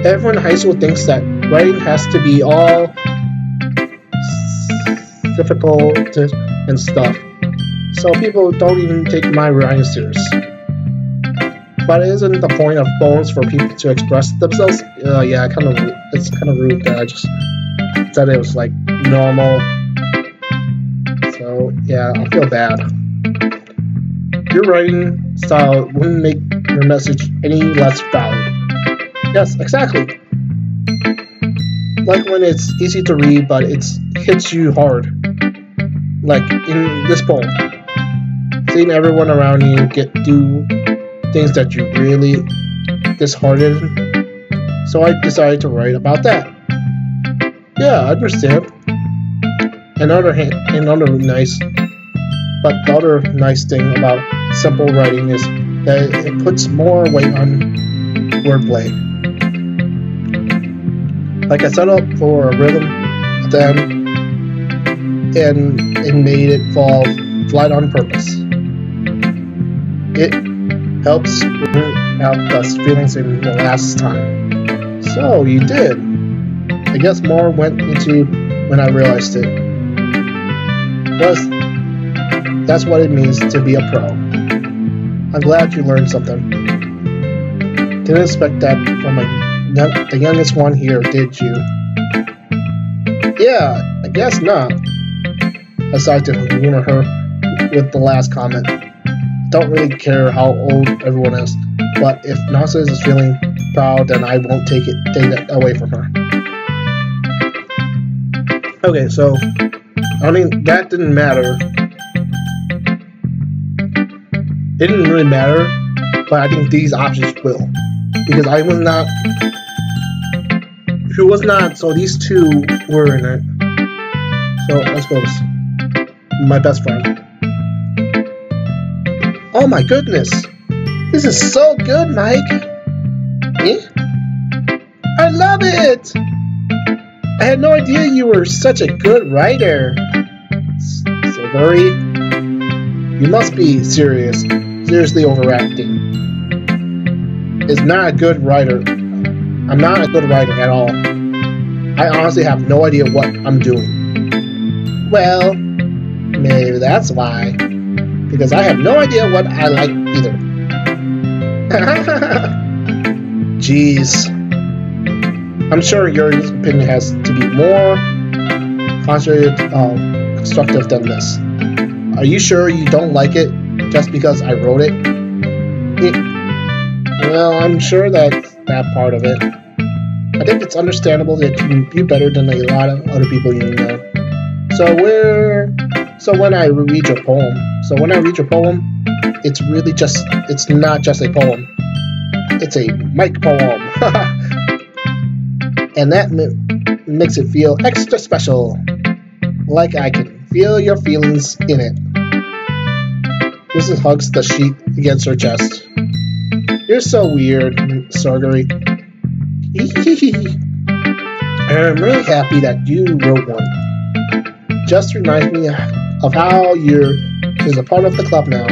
everyone in high school thinks that writing has to be all difficult and stuff. So people don't even take my writing serious. But isn't the point of poems for people to express themselves? Yeah, it's kind of rude that I just said it was like normal. So yeah, I feel bad. Your writing style wouldn't make your message any less valid. Yes, exactly. Like when it's easy to read, but it hits you hard. Like in this poem, seeing everyone around you do things that you really disheartened. So I decided to write about that. Yeah, I understand. Another nice thing about simple writing is that it puts more weight on wordplay. Like I set up for a rhythm at the end, and it made it fall flat on purpose. It helps bring out the feelings in the last time. So you did. I guess more went into when I realized it. That's what it means to be a pro. I'm glad you learned something. Didn't expect that from the youngest one here, did you? Yeah, I guess not. I decided to humor her with the last comment. Don't really care how old everyone is, but if Nonsense is feeling proud, then I won't take that away from her. Okay, so I mean that didn't matter. It didn't really matter, but I think these options will, because I was not. Who was not? So these two were in it. So let's go. My best friend. Oh my goodness! This is so good, Mike! Eh? I love it! I had no idea you were such a good writer. Silvery, you must be seriously overacting. It's not a good writer. I'm not a good writer at all. I honestly have no idea what I'm doing. Well, maybe that's why. Because I have no idea what I like either. Jeez. I'm sure your opinion has to be more constructive than this. Are you sure you don't like it just because I wrote it? Well, I'm sure that's that part of it. I think it's understandable that you do better than a lot of other people you know. So when I read your poem, it's not just a poem. It's a Mike poem. And that makes it feel extra special. Like I can feel your feelings in it. Mrs. hugs the sheet against her chest. You're so weird, Sargery. I'm really happy that you wrote one. Just reminds me of how you're a part of the club now.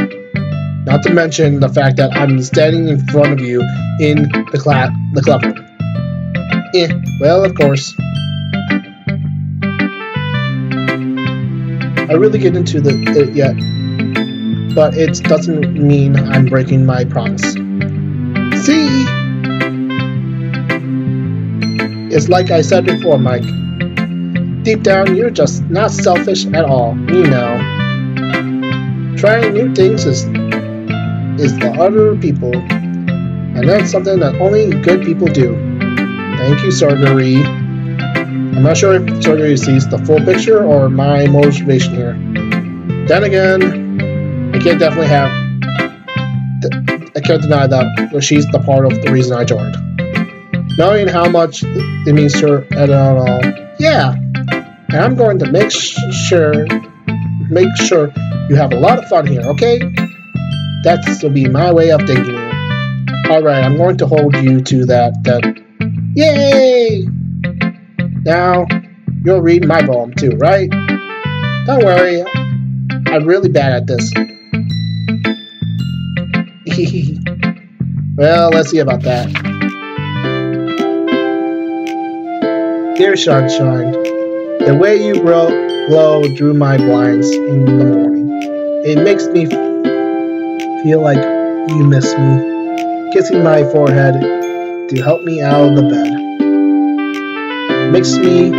Not to mention the fact that I'm standing in front of you in the club room. Well, of course. I really get into it yet, but it doesn't mean I'm breaking my promise. See? It's like I said before, Mike. Deep down, you're just not selfish at all, you know. Trying new things is the other people, and that's something that only good people do. Thank you, Sargery. I'm not sure if Sargery sees the full picture or my motivation here. Then again, I can't deny that she's the part of the reason I joined. Knowing how much it means to her at all, yeah. And I'm going to make sure you have a lot of fun here, okay? That's to be my way of thinking. Alright, I'm going to hold you to that. Yay! Now, you'll read my poem too, right? Don't worry, I'm really bad at this. Well, let's see about that. Dear Sunshine, the way you glow through my blinds in the morning, it makes me feel like you miss me. Kissing my forehead to help me out of the bed makes me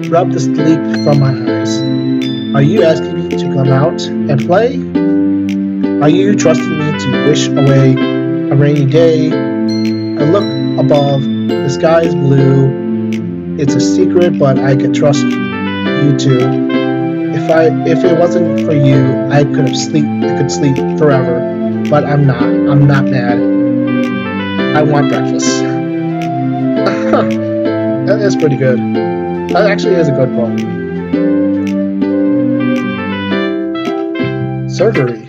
rub the sleep from my eyes. Are you asking me to come out and play? Are you trusting me to wish away a rainy day? I look above, the sky is blue. It's a secret, but I could trust you too. If it wasn't for you, I could sleep forever. But I'm not. I'm not mad. I want breakfast. That is pretty good. That actually is a good poem. Surgery.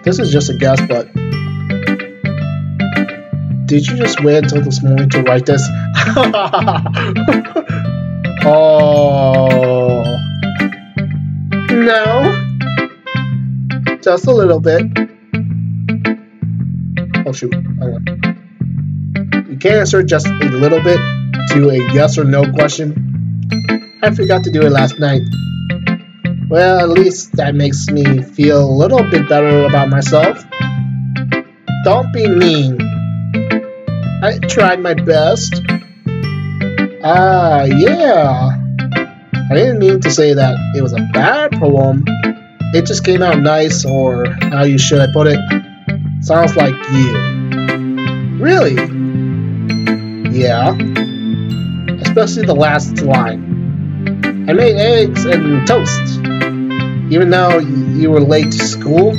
This is just a guess, but did you just wait until this morning to write this? Oh no, just a little bit. Oh shoot, hang on. You can't answer just a little bit to a yes or no question. I forgot to do it last night. Well, at least that makes me feel a little bit better about myself. Don't be mean. I tried my best. Yeah. I didn't mean to say that it was a bad poem. It just came out nice, or how should I put it? Sounds like you. Really? Yeah. Especially the last line. I made eggs and toast. Even though you were late to school.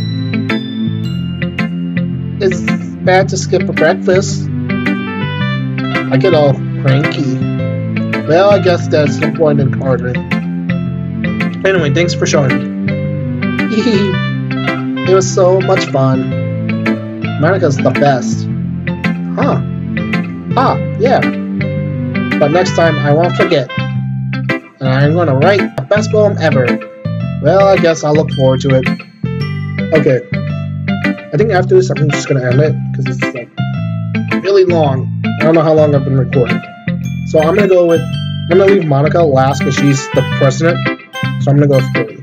It's bad to skip a breakfast. I get all cranky. Well, I guess that's no point in arguing. Anyway, thanks for showing me. It was so much fun. Monica's the best. Huh. Yeah. But next time I won't forget. And I'm gonna write the best poem ever. Well, I guess I'll look forward to it. Okay. I think after this I'm just gonna end it, because it's like really long. I don't know how long I've been recording. So I'm gonna leave Monica last because she's the president. So I'm gonna go with Philly.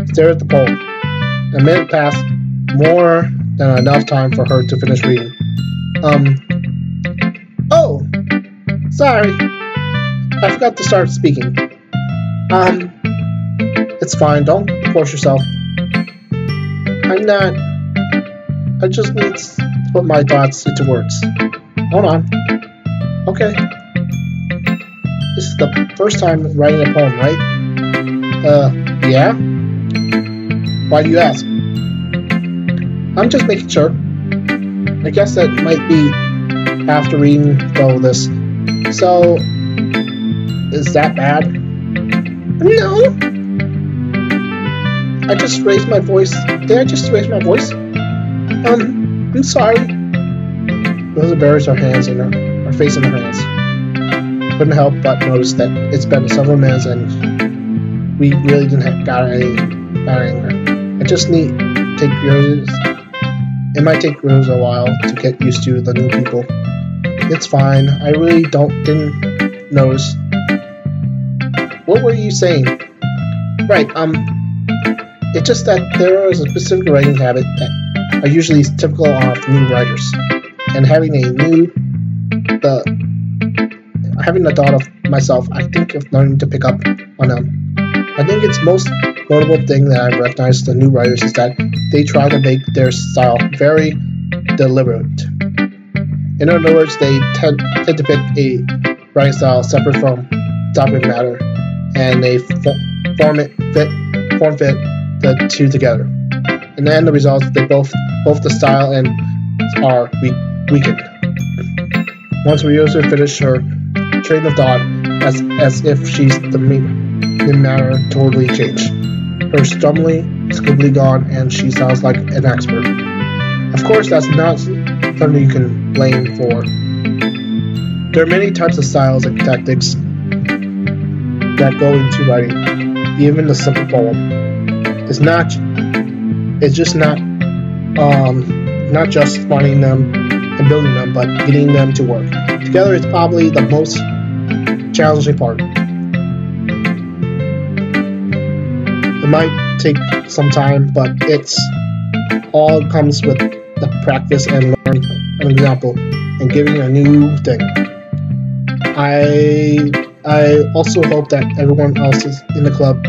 Stare at the poem. A minute passed, more than enough time for her to finish reading. Oh, sorry. I forgot to start speaking. It's fine, don't force yourself. I'm not. I just need to put my thoughts into words. Hold on. Okay. This is the first time writing a poem, right? Yeah? Why do you ask? I'm just making sure. I guess that might be after reading all this. So, is that bad? No! I just raised my voice. Did I just raise my voice? I'm sorry. Rosa buries her hands in her face in her hands. Couldn't help but notice that it's been several minutes and we really didn't got anywhere. I just need to take Rose. It might take Rose a while to get used to the new people. It's fine. I really didn't notice. What were you saying? Right. It's just that there is a specific writing habit that are usually typical of new writers, and having the thought of myself, I think of learning to pick up on them. I think it's most notable thing that I've recognized the new writers is that they try to make their style very deliberate. In other words, they tend to pick a writing style separate from topic matter, and they form fit the two together. And then the result is they both the style and are weakened. Once Ryosu finished her train of thought, as if she's the matter totally changed. Her stumbling is completely gone, and she sounds like an expert. Of course, that's not something you can blame for. There are many types of styles and tactics. that go into writing even a simple poem. It's just not just finding them and building them, but getting them to work together is probably the most challenging part. It might take some time, but it's all comes with the practice and learning an example and giving a new thing. I also hope that everyone else in the club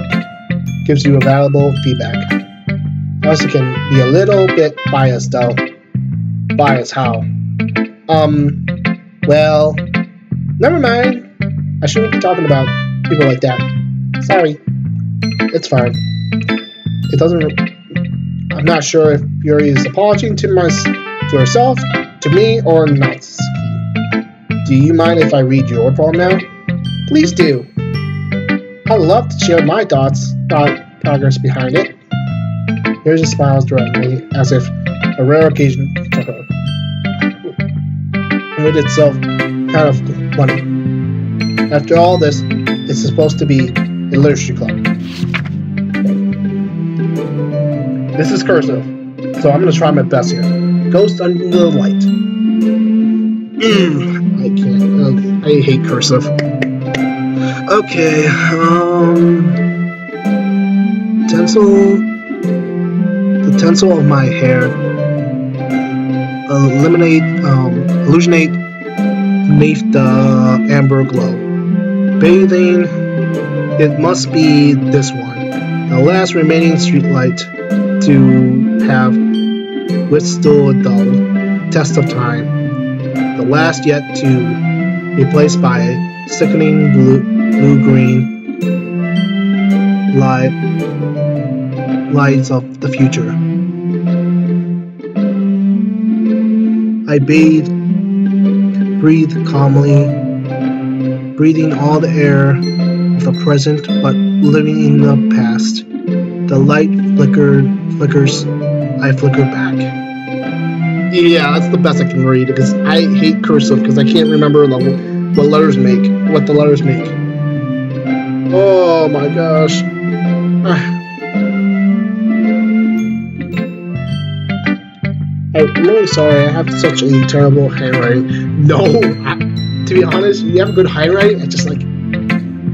gives you a valuable feedback. I also can be a little bit biased though. Biased how? Well, never mind. I shouldn't be talking about people like that. Sorry. It's fine. It doesn't. I'm not sure if Yuri is apologizing to herself, to me, or Natsuki. Do you mind if I read your poem now? Please do. I'd love to share my thoughts about progress behind it. Yuri just smiles directly, as if a rare occasion for her. With itself kind of funny. After all this, it's supposed to be a literature club. This is cursive, so I'm gonna try my best here. Ghost under the light. I can't. I hate cursive. Okay. The tinsel of my hair. Illuminate beneath the amber glow. Bathing. It must be this one. The last remaining streetlight to have withstood the test of time, the last yet to be replaced by sickening blue-green lights of the future. I breathe calmly, breathing all the air of the present, but living in the past. The light flickers, I flicker back. Yeah, that's the best I can read, because I hate cursive, because I can't remember what the letters make. Oh my gosh. I'm really sorry, I have such a terrible handwriting. No, to be honest, you have good handwriting, I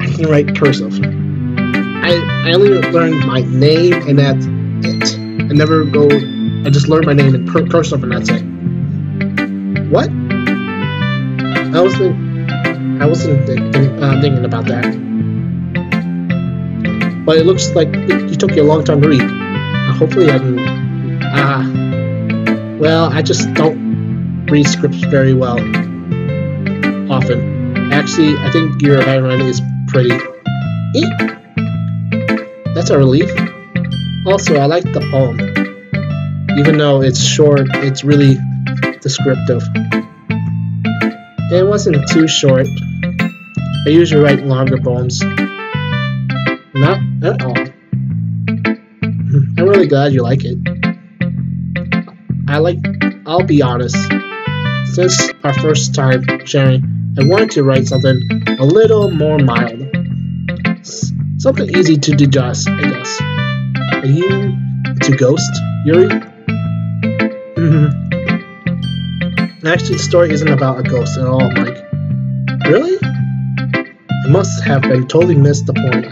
can write cursive. I only learned my name and that's it. I just learned my name in cursive and that's it. What? I wasn't thinking about that. But it looks like it took you a long time to read. Hopefully I can... well, I just don't read scripts very well. Often. Actually, I think your handwriting is pretty... That's a relief. Also, I like the poem. Even though it's short, it's really descriptive. It wasn't too short. I usually write longer poems. Not at all. I'm really glad you like it. I'll be honest. Since our first time sharing, I wanted to write something a little more mild. Something easy to digest, I guess. Are you to Ghost, Yuri? Actually, the story isn't about a ghost at all, Mike. Really? I must have been totally missed the point.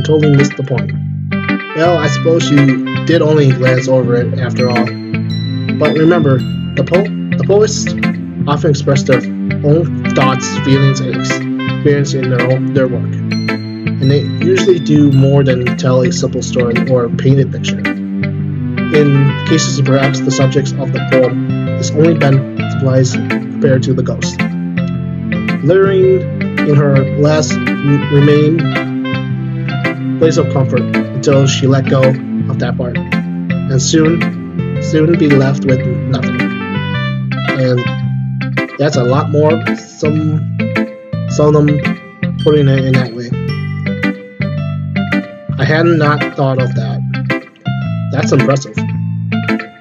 Totally missed the point. Well, I suppose you did only glance over it after all. But remember, the poets often express their own thoughts, feelings, and experience in their work. And they usually do more than tell a simple story or paint a picture. In cases of perhaps the subjects of the poem has only been supplies compared to the ghost. Lingering in her last remaining place of comfort until she let go of that part, and soon be left with nothing. And that's a lot more seldom putting it in that way. I had not thought of that. That's impressive.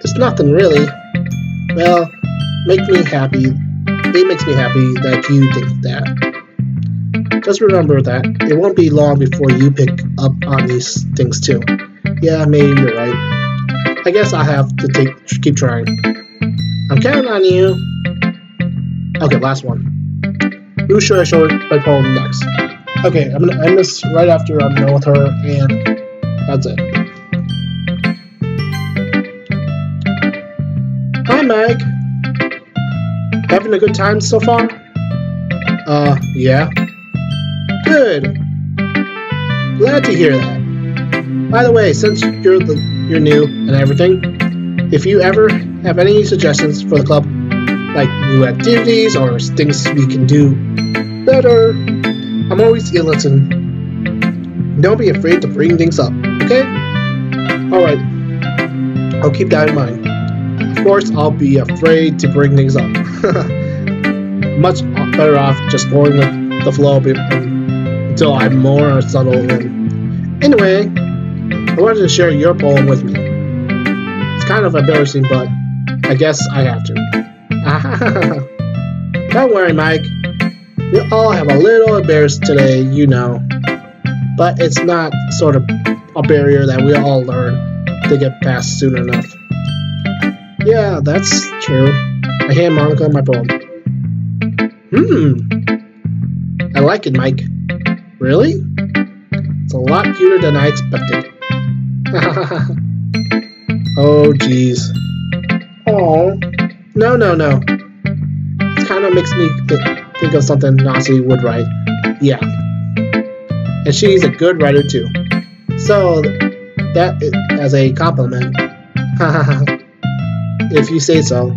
It's nothing really. Well, it makes me happy that you think that. Just remember that it won't be long before you pick up on these things too. Yeah, maybe you're right. I guess I have to keep trying. I'm counting on you. Okay, last one. Who should I show my poem next? Okay, I'm gonna end this right after I'm done with her, and that's it. Hi, Meg. Having a good time so far? Yeah. Good. Glad to hear that. By the way, since you're new and everything, if you ever have any suggestions for the club, like new activities or things we can do better, I'm always here to listen. Don't be afraid to bring things up, okay? Alright, I'll keep that in mind. Of course, I'll be afraid to bring things up. Much better off just going with the flow until I'm more subtle. Anyway, I wanted to share your poem with me. It's kind of embarrassing, but I guess I have to. Don't worry, Mike. We all have a little embarrassed today, you know. But it's not sort of a barrier that we all learn to get past soon enough. Yeah, that's true. I hand Monica my poem. I like it, Mike. Really? It's a lot cuter than I expected. Oh, jeez. Oh, no. It kind of makes me think of something Nazi would write. Yeah. And she's a good writer, too. So, that is as a compliment. If you say so.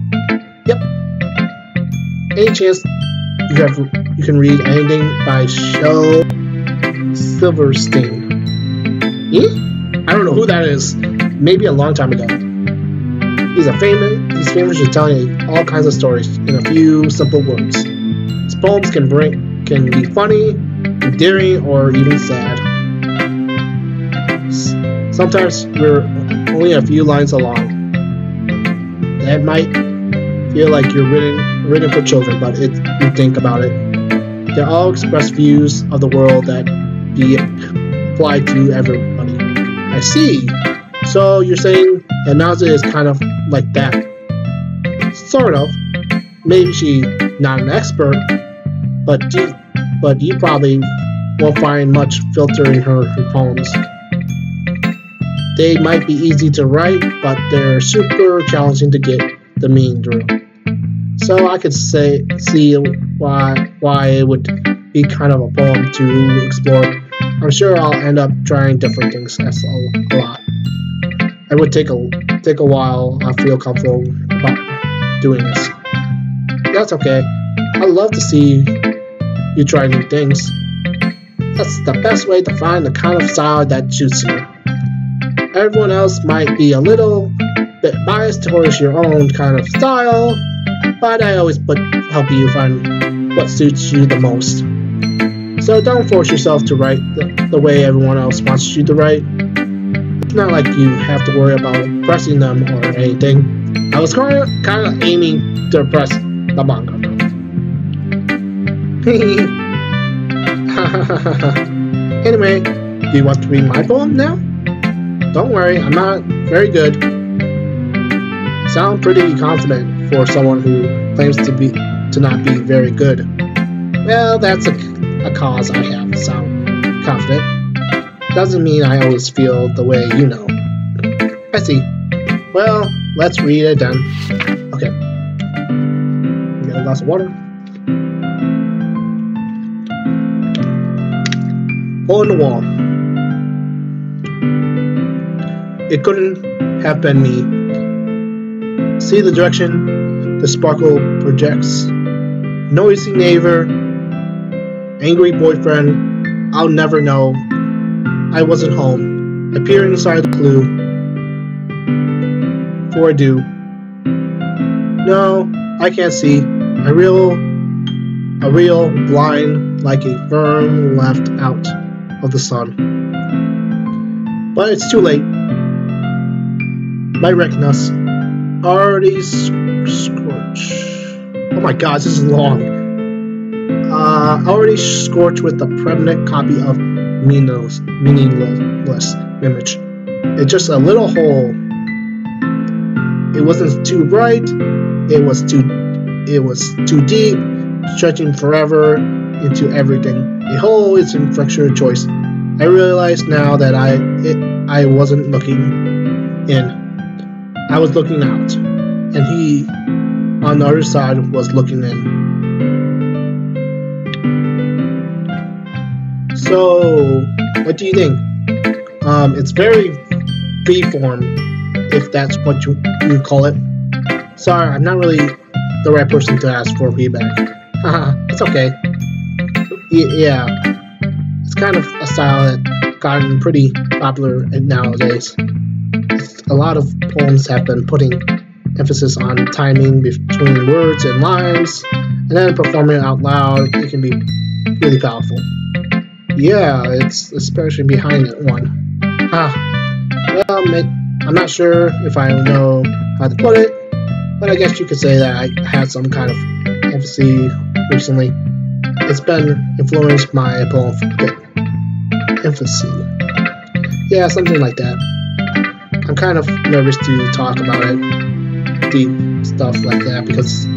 Yep. Any chance you can read anything by Shel Silverstein? I don't know who that is. Maybe a long time ago. He's famous for telling all kinds of stories in a few simple words. His poems can be funny, endearing, or even sad. Sometimes we're only a few lines along. That might feel like you're written for children, but if you think about it, they all express views of the world that be applied to everybody. I see. So you're saying that Nazi is kind of like that? Sort of. Maybe she's not an expert, but you probably won't find much filter in her poems. They might be easy to write, but they're super challenging to get the meaning through. So I could see why it would be kind of a poem to explore. I'm sure I'll end up trying different things a lot. It would take a while. I feel comfortable about doing this. That's okay. I love to see you try new things. That's the best way to find the kind of style that suits you. Everyone else might be a little bit biased towards your own kind of style, but I always help you find what suits you the most. So don't force yourself to write the way everyone else wants you to write. It's not like you have to worry about impressing them or anything. I was kind of aiming to impress the manga. Anyway, do you want to read my poem now? Don't worry, I'm not very good. Sound pretty confident for someone who claims to not be very good. Well, that's a cause I have to sound confident. Doesn't mean I always feel the way you know. I see. Well, let's read it then. Okay. Get a glass of water. Hole in the wall. It couldn't have been me. See the direction the sparkle projects. Noisy neighbor, angry boyfriend, I'll never know. I wasn't home. I peer inside the clue. For I do. No, I can't see. A real blind like a fern left out of the sun. But it's too late. My retinas already scorched. Oh my god, this is long. already scorched with a permanent copy of meaningless image. It's just a little hole. It wasn't too bright. It was too deep, stretching forever into everything. A hole is an inflexible choice. I realize now that I wasn't looking in. I was looking out, and he, on the other side, was looking in. So, what do you think? It's very freeform, if that's what you call it. Sorry, I'm not really the right person to ask for feedback. It's okay. Yeah, it's kind of a style that's gotten pretty popular nowadays. A lot of poems have been putting emphasis on timing between words and lines, and then performing it out loud. It can be really powerful. Yeah, it's especially behind it one. Well, I'm not sure if I know how to put it, but I guess you could say that I had some kind of emphasis recently. It's been influenced my poem a bit. Emphasis. Yeah, something like that. I'm kind of nervous to talk about it, deep stuff like that, because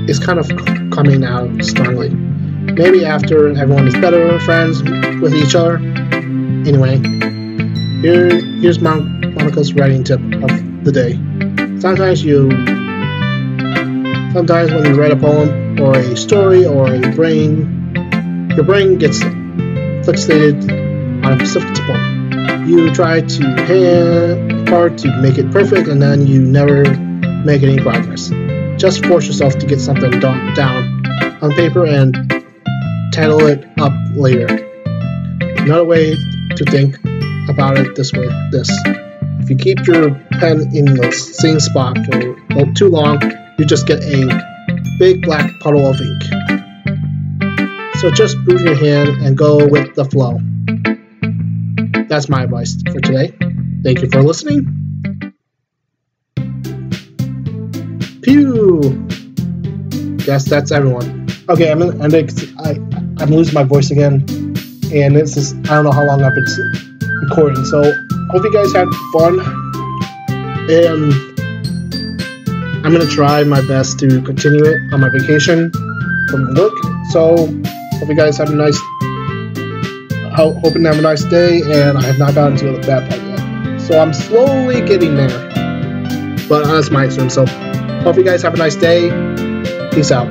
it's kind of coming out strongly. Maybe after everyone is better friends with each other. Anyway, here's Monica's writing tip of the day. Sometimes when you write a poem or a story or your brain gets fixated on a specific point. You try hard to make it perfect, and then you never make any progress. Just force yourself to get something down on paper and title it up later. Another way to think about it this way: if you keep your pen in the same spot for too long, you just get a big black puddle of ink. So just move your hand and go with the flow. That's my advice for today. Thank you for listening. Pew! Yes, that's everyone. Okay, I'm losing my voice again, and this is, I don't know how long I've been recording, so hope you guys had fun, and I'm gonna try my best to continue it on my vacation from work. So hope you guys have a nice hoping to have a nice day, and I have not gotten to the bad part yet. So I'm slowly getting there, but that's my experience. So hope you guys have a nice day. Peace out.